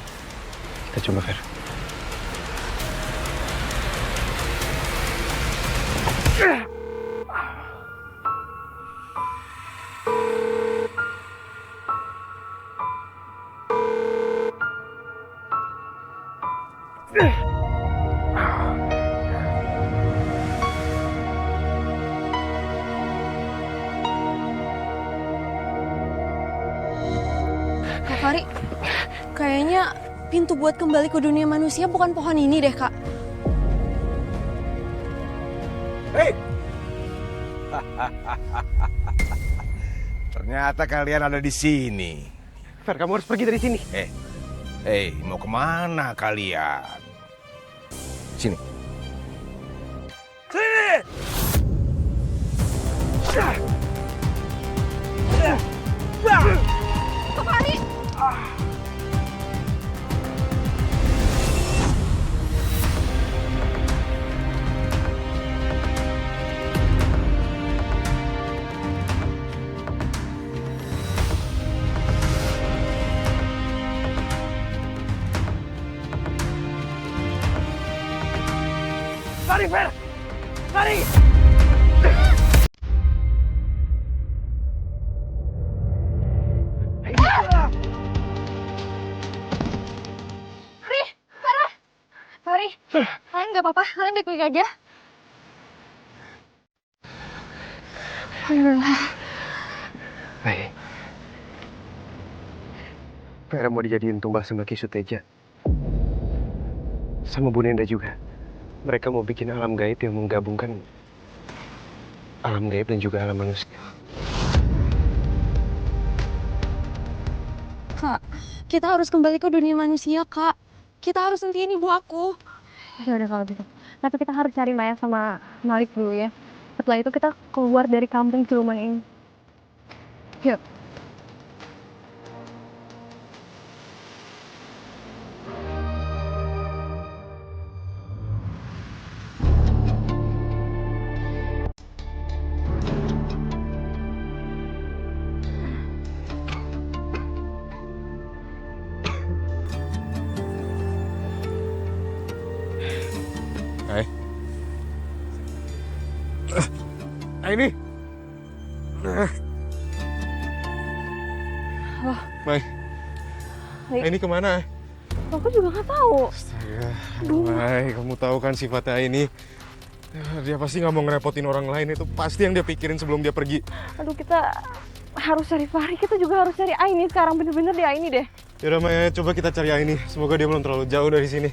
Kita coba, Fer. Kak Fahri, kayaknya pintu buat kembali ke dunia manusia bukan pohon ini deh, Kak. Hei! Ternyata kalian ada di sini. Fer, kamu harus pergi dari sini. Hei, mau kemana kalian? Sini. Sini! Kak Fahri! Lari, Fer! Lari! Fahri, kalian nggak apa-apa, kalian baik-baik aja. Alhamdulillah. Baik. Vera mau dijadiin tumbal sama Ki Suteja. Sama Bu Nenda juga. Mereka mau bikin alam gaib yang menggabungkan alam gaib dan juga alam manusia. Kak, kita harus kembali ke dunia manusia, Kak. Kita harus hentiin ibu aku. Ya udah kalau gitu. Tapi kita harus cari Maya sama Malik dulu ya. Setelah itu kita keluar dari kampung Ciluman ini. Yuk. Ini. Wah. Mai. Baik. Ini kemana? Aku juga nggak tahu. Hai, kamu tahu kan sifatnya ini. Dia pasti nggak mau ngerepotin orang lain, itu pasti yang dia pikirin sebelum dia pergi. Aduh, kita harus cari Fahri, kita juga harus cari Aini sekarang, bener-bener di Aini deh. Yaudah Maya, coba kita cari Aini. Semoga dia belum terlalu jauh dari sini.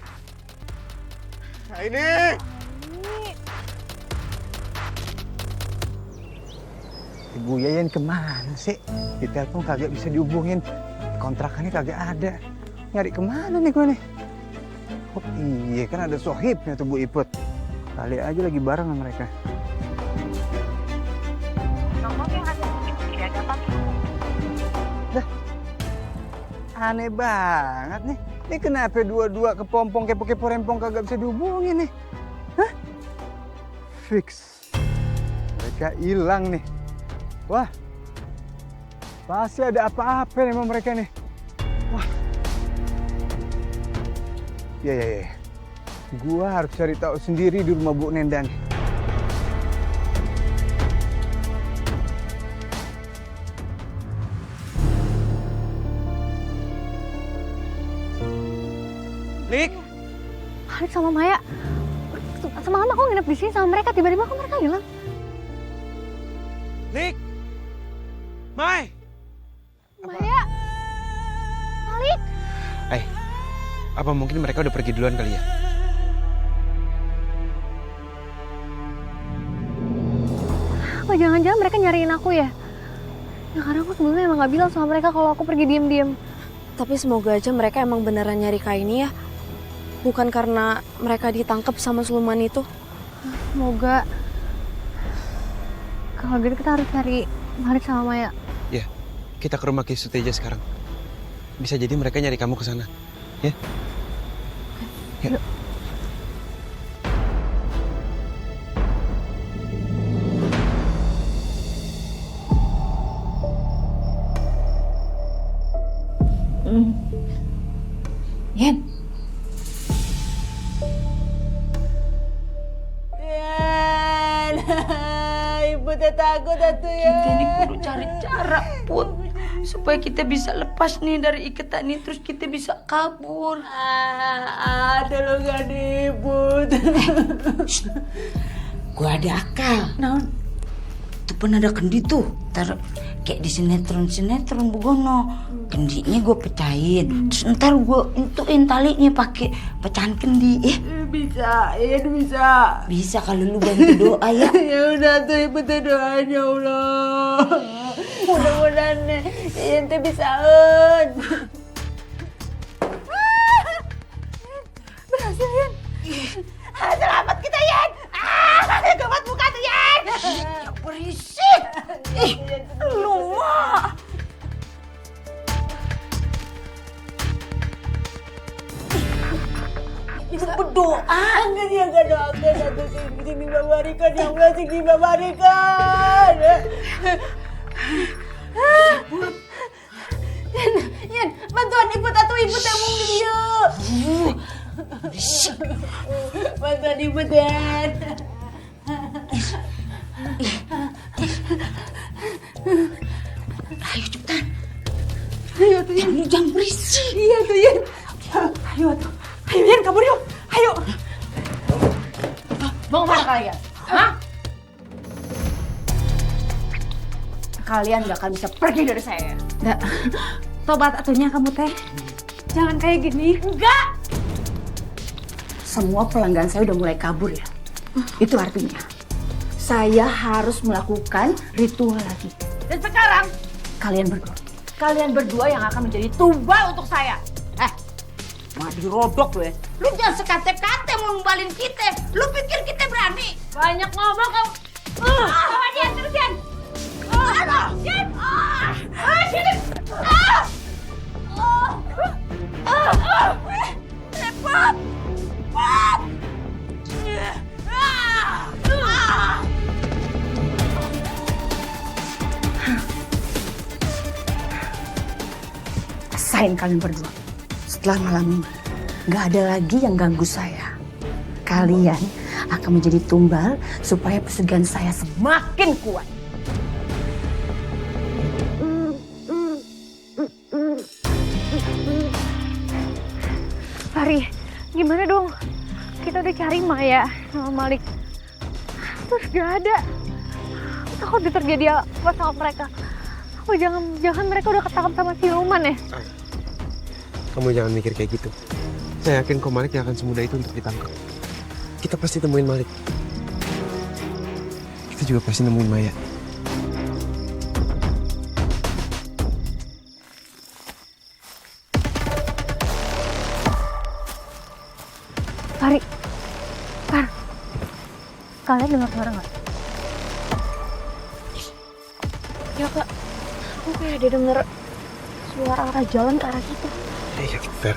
Aini! Ibu Yayan kemana sih? Di telepon kagak bisa dihubungin. Kontrakannya kagak ada. Nyari kemana nih gue nih? Oh iya, kan ada sohibnya tuh Bu Iput. Kali aja lagi bareng sama mereka. Nomor yang Anda tuju tidak dapat Dah, aneh banget nih. Ini kenapa dua-dua kepompong kepo-kepo rempong kagak bisa dihubungin nih? Hah? Fix. Mereka hilang nih. Wah, pasti ada apa-apa nih sama mereka nih. Wah. Ya. Gua harus cari tahu sendiri di rumah Bu Nenda nih. Lik! Alik sama Maya. Semalam aku nginep di sini sama mereka, tiba-tiba kok mereka hilang. Lik! Mai! Maya! Alik! Apa mungkin mereka udah pergi duluan kali ya? Apa jangan-jangan mereka nyariin aku ya? Ya karena aku sebelumnya emang gak bilang sama mereka kalau aku pergi diem-diem. Tapi semoga aja mereka emang beneran nyari Kak Aini ya. Bukan karena mereka ditangkap sama siluman itu. Semoga. Kalau gitu kita harus cari Malik sama Maya. Ya, kita ke rumah Ki Suteja sekarang. Bisa jadi mereka nyari kamu ke sana. Ya? Ya. Yen. Yen. Ibu teh takut atuh ya. Kita ini kudu cari cara, Put. Supaya kita bisa lepas nih dari ikatan ini, terus kita bisa kabur. Ada lo gak dibut. Gua ada akal. Naon? Tuh pernah ada kendi tuh. Kayak di sinetron Bugono. Kendinya gue pecahin. Terus ntar gue entuin talinya pakai pecahan kendi. Bisa. Bisa kalau lu bantu doa ya. Ya udah tuh ibu teh doain ya Allah. Mudah-mudahan ente bisa berhasil Yan. Selamat kita Yan. Gawat muka tuh Yan. Ya berisik. Lu mah. Itu berdoa. Enggak dia enggak doakan atau sing dibabarikan ya Allah sing dibabarikan. Yan, bantuan ibu atau ibu temung dia. Bantuan ibu Dan. Ayo cepetan. Ayo tuh Yan. Jangan berisik. Iya tuh Yan. Ayo tuh. Ayo Yan kabur yuk. Ayo. Mau kemana kalian? Hah? Kalian gak akan bisa pergi dari saya. Nggak. Tobat atunya kamu teh. Jangan kayak gini. Enggak. Semua pelanggan saya udah mulai kabur ya. Itu artinya saya harus melakukan ritual lagi. Dan sekarang kalian berdua yang akan menjadi tumbal untuk saya. Mah dirodok weh. Lu jangan sekate-kate mau ngembalin kita. Lu pikir kita berani? Banyak ngomong kau. Sama dia terus Yan. Yan. Sini. Repot. Rasain kalian berdua. Setelah malam ini, gak ada lagi yang ganggu saya. Kalian akan menjadi tumbal supaya pesugihan saya semakin kuat. cari Maya sama Malik. Terus gak ada. Takut terjadi apa sama mereka. Apa jangan mereka udah ketangkap sama siluman ya? Kamu jangan mikir kayak gitu. Saya yakin kok Malik gak akan semudah itu untuk ditangkap. Kita pasti temuin Malik. Kita juga pasti nemuin Maya. Fari, Far, kalian dengar suara nggak? Ya kak, aku kayak ada denger suara arah jalan ke arah kita. Ya, Fer,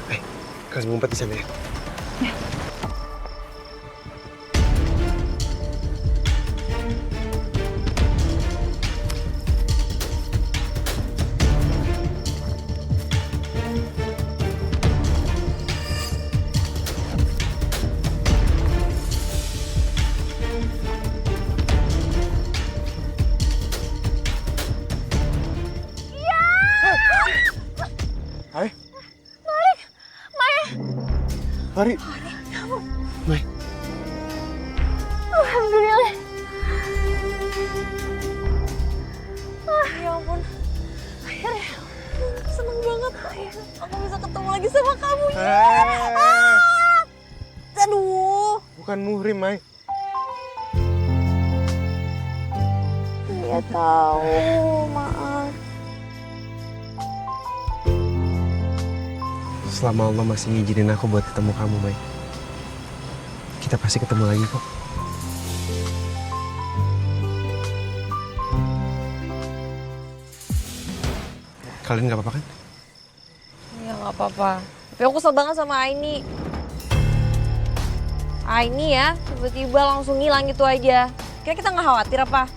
kalian ngumpet di sana ya. Hai. Malik, Maya. Fari. Mai. Alhamdulillah. Ya ampun. Akhirnya seneng banget. Aku bisa ketemu lagi sama kamu. Aduh. Bukan muhrim, Mai. Iya tahu, maaf. Selama Allah masih ngizinin aku buat ketemu kamu, Mai. Kita pasti ketemu lagi kok. Kalian gak apa-apa kan? Ya nggak apa-apa. Tapi aku kesel banget sama Aini. Aini ya, tiba-tiba langsung ngilang gitu aja. Kira kita nggak khawatir apa?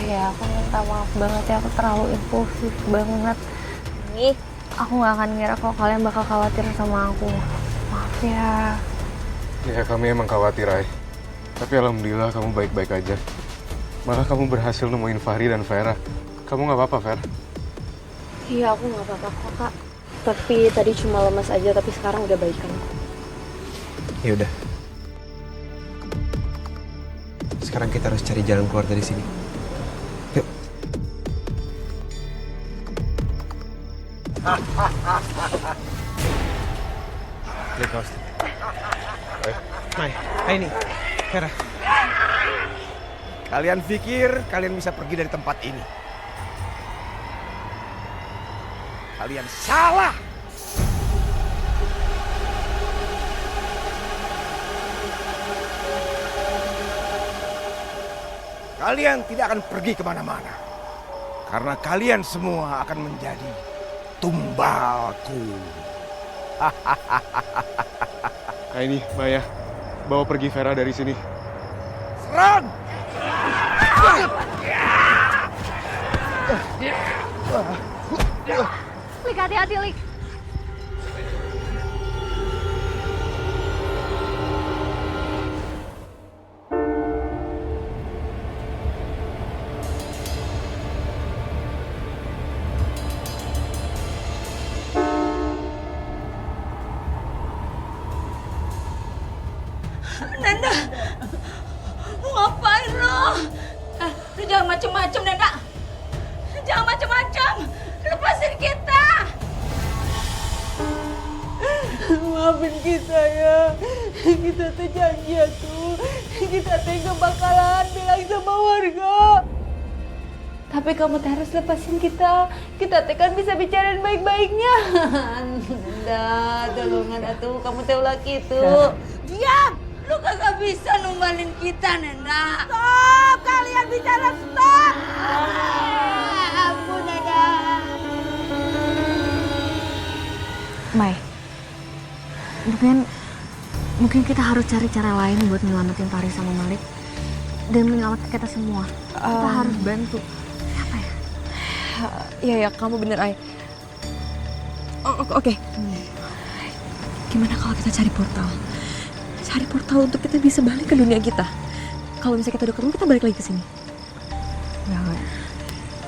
Ya, aku minta maaf banget ya, aku terlalu impulsif banget. Nih, aku nggak akan ngira kalau kalian bakal khawatir sama aku. Maaf ya. Ya kami emang khawatir, Ai. Tapi alhamdulillah kamu baik-baik aja. Malah kamu berhasil nemuin Fahri dan Vera. Kamu nggak apa-apa, Ver? Iya, aku nggak apa-apa kok, Kak. Tapi tadi cuma lemas aja, tapi sekarang udah baikan kok. Ya udah. Sekarang kita harus cari jalan keluar dari sini. Yuk. Lihat kaos. Mai, ini, Vera. Kalian pikir kalian bisa pergi dari tempat ini? Kalian salah! Kalian tidak akan pergi kemana-mana. Karena kalian semua akan menjadi tumbalku. Ini, Maya. Bawa pergi Vera dari sini. Serang! Lik, hati-hati, Lik. Nanda, ngapain lo? Lu jangan macem-macem, Nanda. Jangan macem-macem. Lepasin kita. Maafin kita ya. Kita tuh janji tuh. Kita tuh gak bakalan bilang sama warga. Tapi kamu tuh harus lepasin kita. Kita tuh kan bisa bicarain baik-baiknya. Nanda, tolongan atuh. Kamu tuh laki tuh. Diam! Lu kagak bisa numbalin kita, Nanda. Stop! Kalian bicara stop! Ampun, Nanda. Mai, mungkin kita harus cari cara lain buat nyelamatin Fahri sama Malik dan menyelamatkan kita semua. Kita harus bantu. Apa ya? Iya, kamu bener, Ai. Oke. Gimana kalau kita cari portal? Cari portal untuk kita bisa balik ke dunia kita. Kalau misalnya kita udah ketemu, kita balik lagi ke sini. Enggak.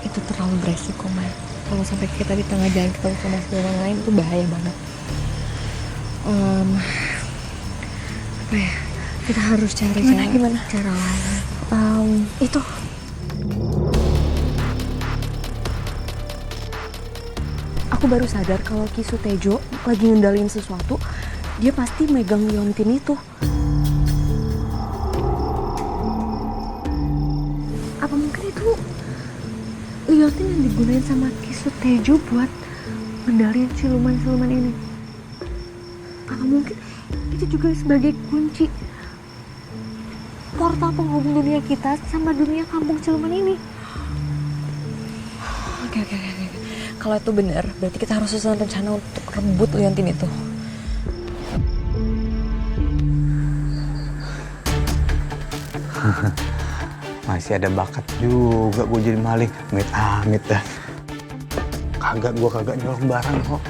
Itu terlalu beresiko, Mai. Kalau sampai kita di tengah jalan ketemu sama orang lain, itu bahaya banget. Apa ya? Kita harus cari cara lain. Itu. Aku baru sadar kalau Ki Sutejo lagi ngendalin sesuatu, dia pasti megang liontin itu. Apa mungkin itu liontin yang digunain sama Ki Sutejo buat ngendalin siluman-siluman ini? Apa mungkin itu juga sebagai kunci portal penghubung dunia kita sama dunia kampung siluman ini? Oke. Kalau itu benar, berarti kita harus susun rencana untuk rebut liontin itu. Masih ada bakat juga gue jadi maling. Amit dah. Gue kagak nyolong barang kok.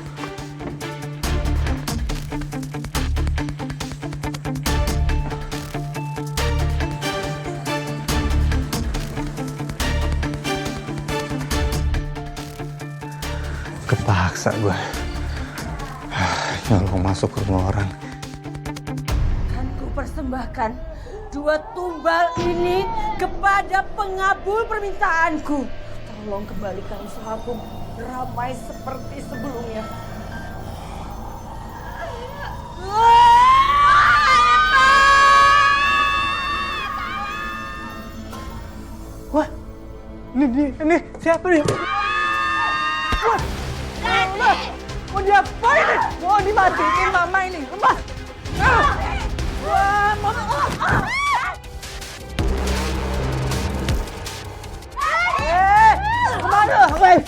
Kepaksa gue nyolong masuk ke rumah orang. Kan ku persembahkan 2 tumbal ini kepada pengabul permintaanku. Tolong kembalikan usahaku ramai seperti sebelumnya. Wah, ini siapa nih? Wah, mau diapain nih? Mau dimatiin mama ini, lepas! Wah, mama! Kemana? Weh!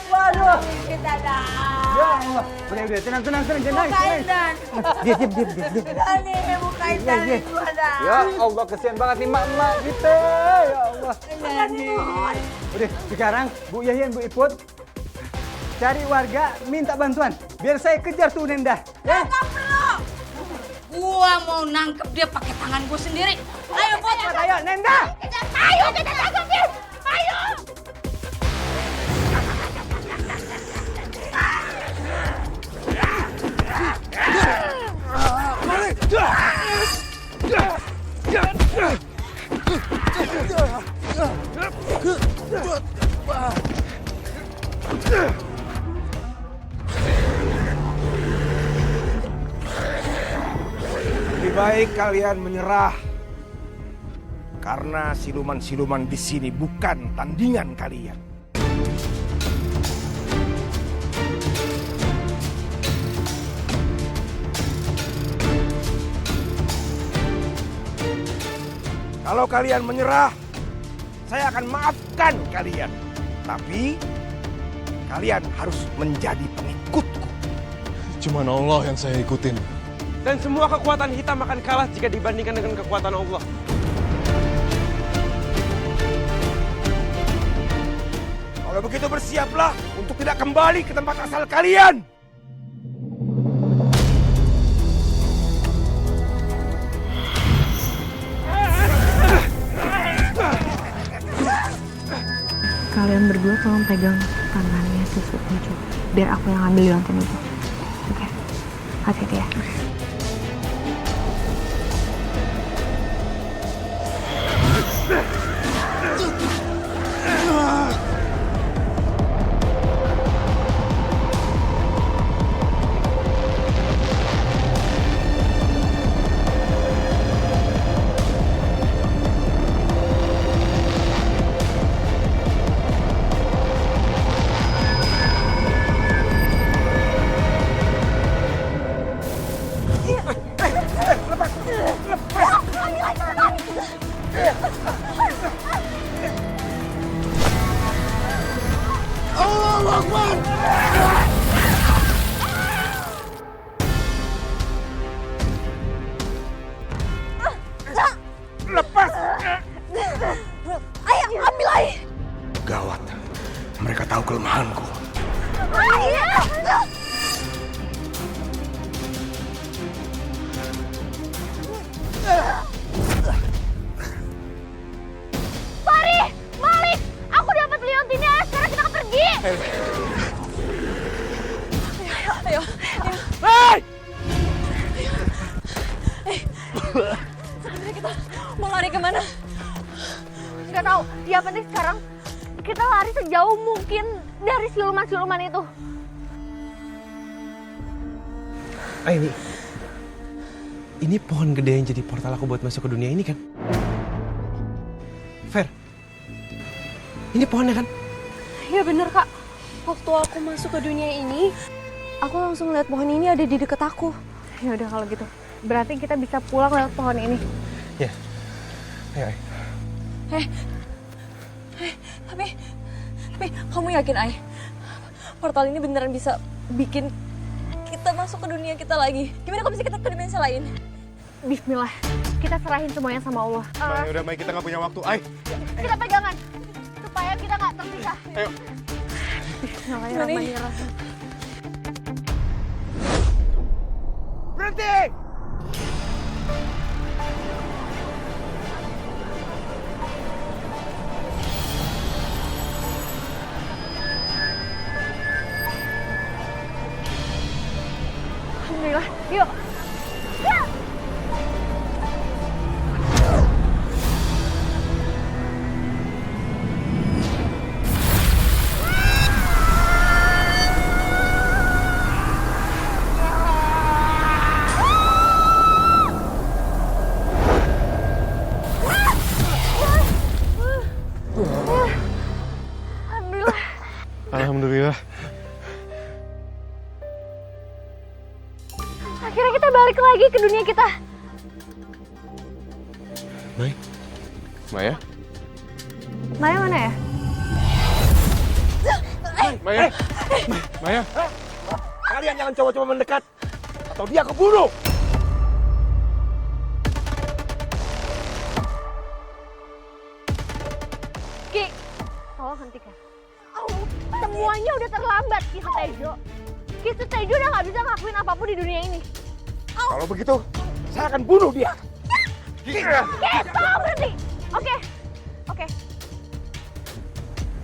Waduh! Kita dah. Ya Allah, udah, tenang, jangan nangis. Diam. Kali bukain tangan gua dah. Ya Allah, kesian banget nih mak-mak kita. Ya Allah. Udah, sekarang Bu Yayan, Bu Iput, cari warga, minta bantuan. Biar saya kejar tuh Nenda. Ya? Nggak perlu. Gua mau nangkep dia pakai tangan gua sendiri. Ayo, Put. Ayo, Nenda. Ayo kita tangkap dia. Ayo. Lebih baik kalian menyerah. Karena siluman-siluman di sini bukan tandingan kalian. Kalau kalian menyerah, saya akan maafkan kalian. Tapi kalian harus menjadi pengikutku. Cuman Allah yang saya ikutin. Dan semua kekuatan hitam akan kalah jika dibandingkan dengan kekuatan Allah. Kalau begitu bersiaplah untuk tidak kembali ke tempat asal kalian. Kalian berdua tolong pegang tangannya si Sutejo, biar aku yang ambil liontin itu. Oke, hati-hati ya. Lepas! Ayo, ambil air. Gawat, mereka tahu kelemahanku. Pari, Malik, aku dapat liontinnya. Sekarang kita pergi. Ayo. Hei! Mau lari kemana? Nggak tahu. Yang penting sekarang kita lari sejauh mungkin dari siluman-siluman itu. Ini pohon gede yang jadi portal aku buat masuk ke dunia ini kan? Fer, ini pohonnya kan? Ya bener kak. Waktu aku masuk ke dunia ini, aku langsung lihat pohon ini ada di deket aku. Ya udah kalau gitu. Berarti kita bisa pulang lewat pohon ini. Ya. Ayo. Tapi kamu yakin, Ay? Portal ini beneran bisa bikin kita masuk ke dunia kita lagi? Gimana kalau bisa kita ke dimensi lain? Bismillah, kita serahin semuanya sama Allah. Udah, Mai, kita nggak punya waktu. Ay. Kita pegangan, supaya kita nggak terpisah. Ayo. Bismillahirrahmanirrahim. Berhenti! Alhamdulillah, yuk. Ya. Alhamdulillah. Akhirnya kita balik lagi ke dunia kita. Mai. Maya? Maya mana ya? Maya? Maya? Kalian jangan coba-coba mendekat, atau dia keburu. Ki, tolong hentikan. Semuanya udah terlambat, Ki Sutejo. Ki Sutejo udah nggak bisa ngelakuin apapun di dunia ini. Kalau begitu, saya akan bunuh dia. Ki, tolong berhenti. Oke.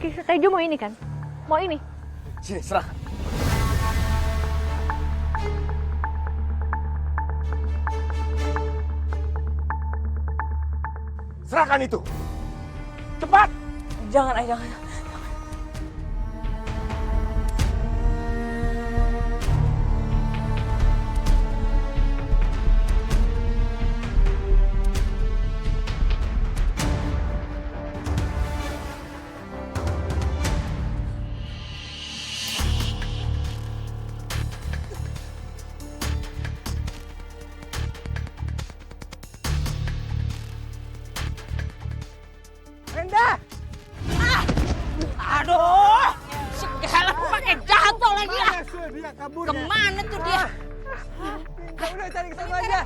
Ki Sutejo mau ini kan? Mau ini? Sini, serahkan. Serahkan itu. Cepat. Jangan, Ay, jangan. Brenda! Aduh, segala aku pakai jatuh lagi lah. Dia kabur. Kemana tuh dia? Udah cari ke sana aja.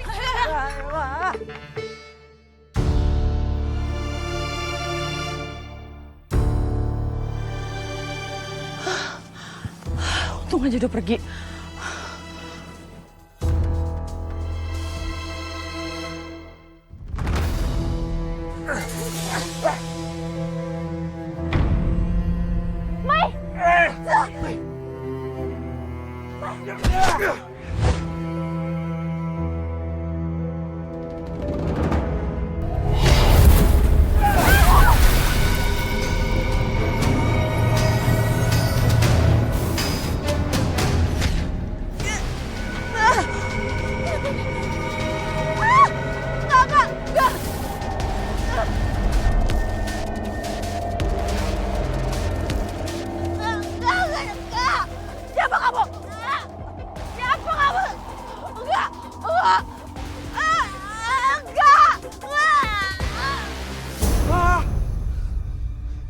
Wah. Untung aja udah pergi.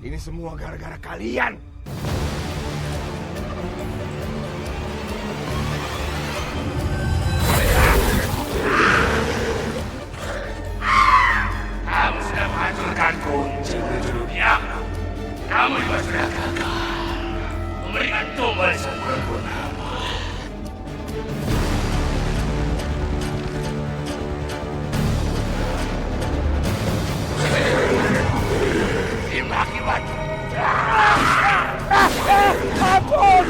Ini semua gara-gara kalian. Kamu sudah menghancurkan kunci menuju dunia. Kamu juga sudah gagal memberikan tumbal sempurna purnama. Terima akibat. Ampun!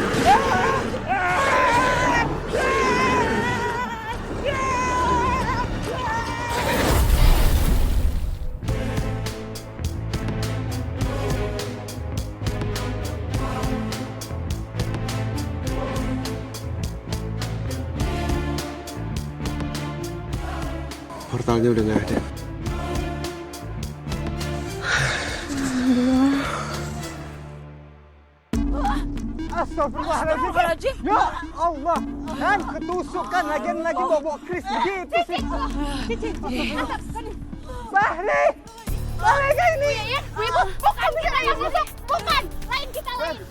portalnya udah nggak ada. Alhamdulillah. Astagfirullahaladzim. Ya Allah. Kan ketusukan lagi bawa Chris begitu sih. Bahri. Bahri kayak ini. Ibu, bukan kita yang masuk. Bukan. Lain kita lain.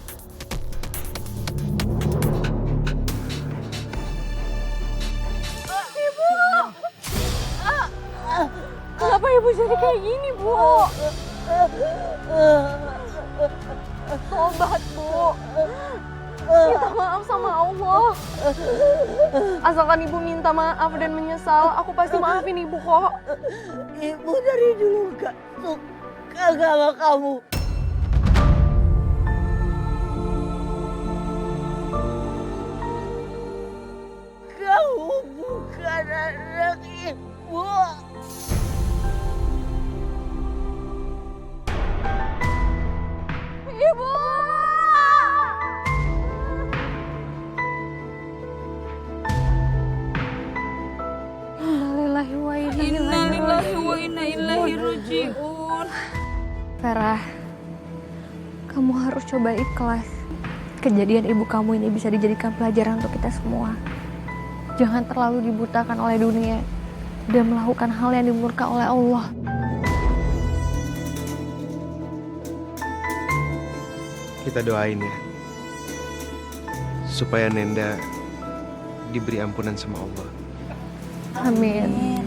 Ibu! Kenapa ibu jadi kayak gini, Bu? Tobat, Bu. Minta maaf sama Allah. Asalkan ibu minta maaf dan menyesal, aku pasti maafin ibu kok. Ibu dari dulu gak suka sama kamu. Kamu bukan anak ibu. Ibu! Innalillahi wa inna ilaihi raji'un. Vera, kamu harus coba ikhlas. Kejadian ibu kamu ini bisa dijadikan pelajaran untuk kita semua. Jangan terlalu dibutakan oleh dunia dan melakukan hal yang dimurka oleh Allah. Kita doain ya, supaya Nenda diberi ampunan sama Allah. Amin.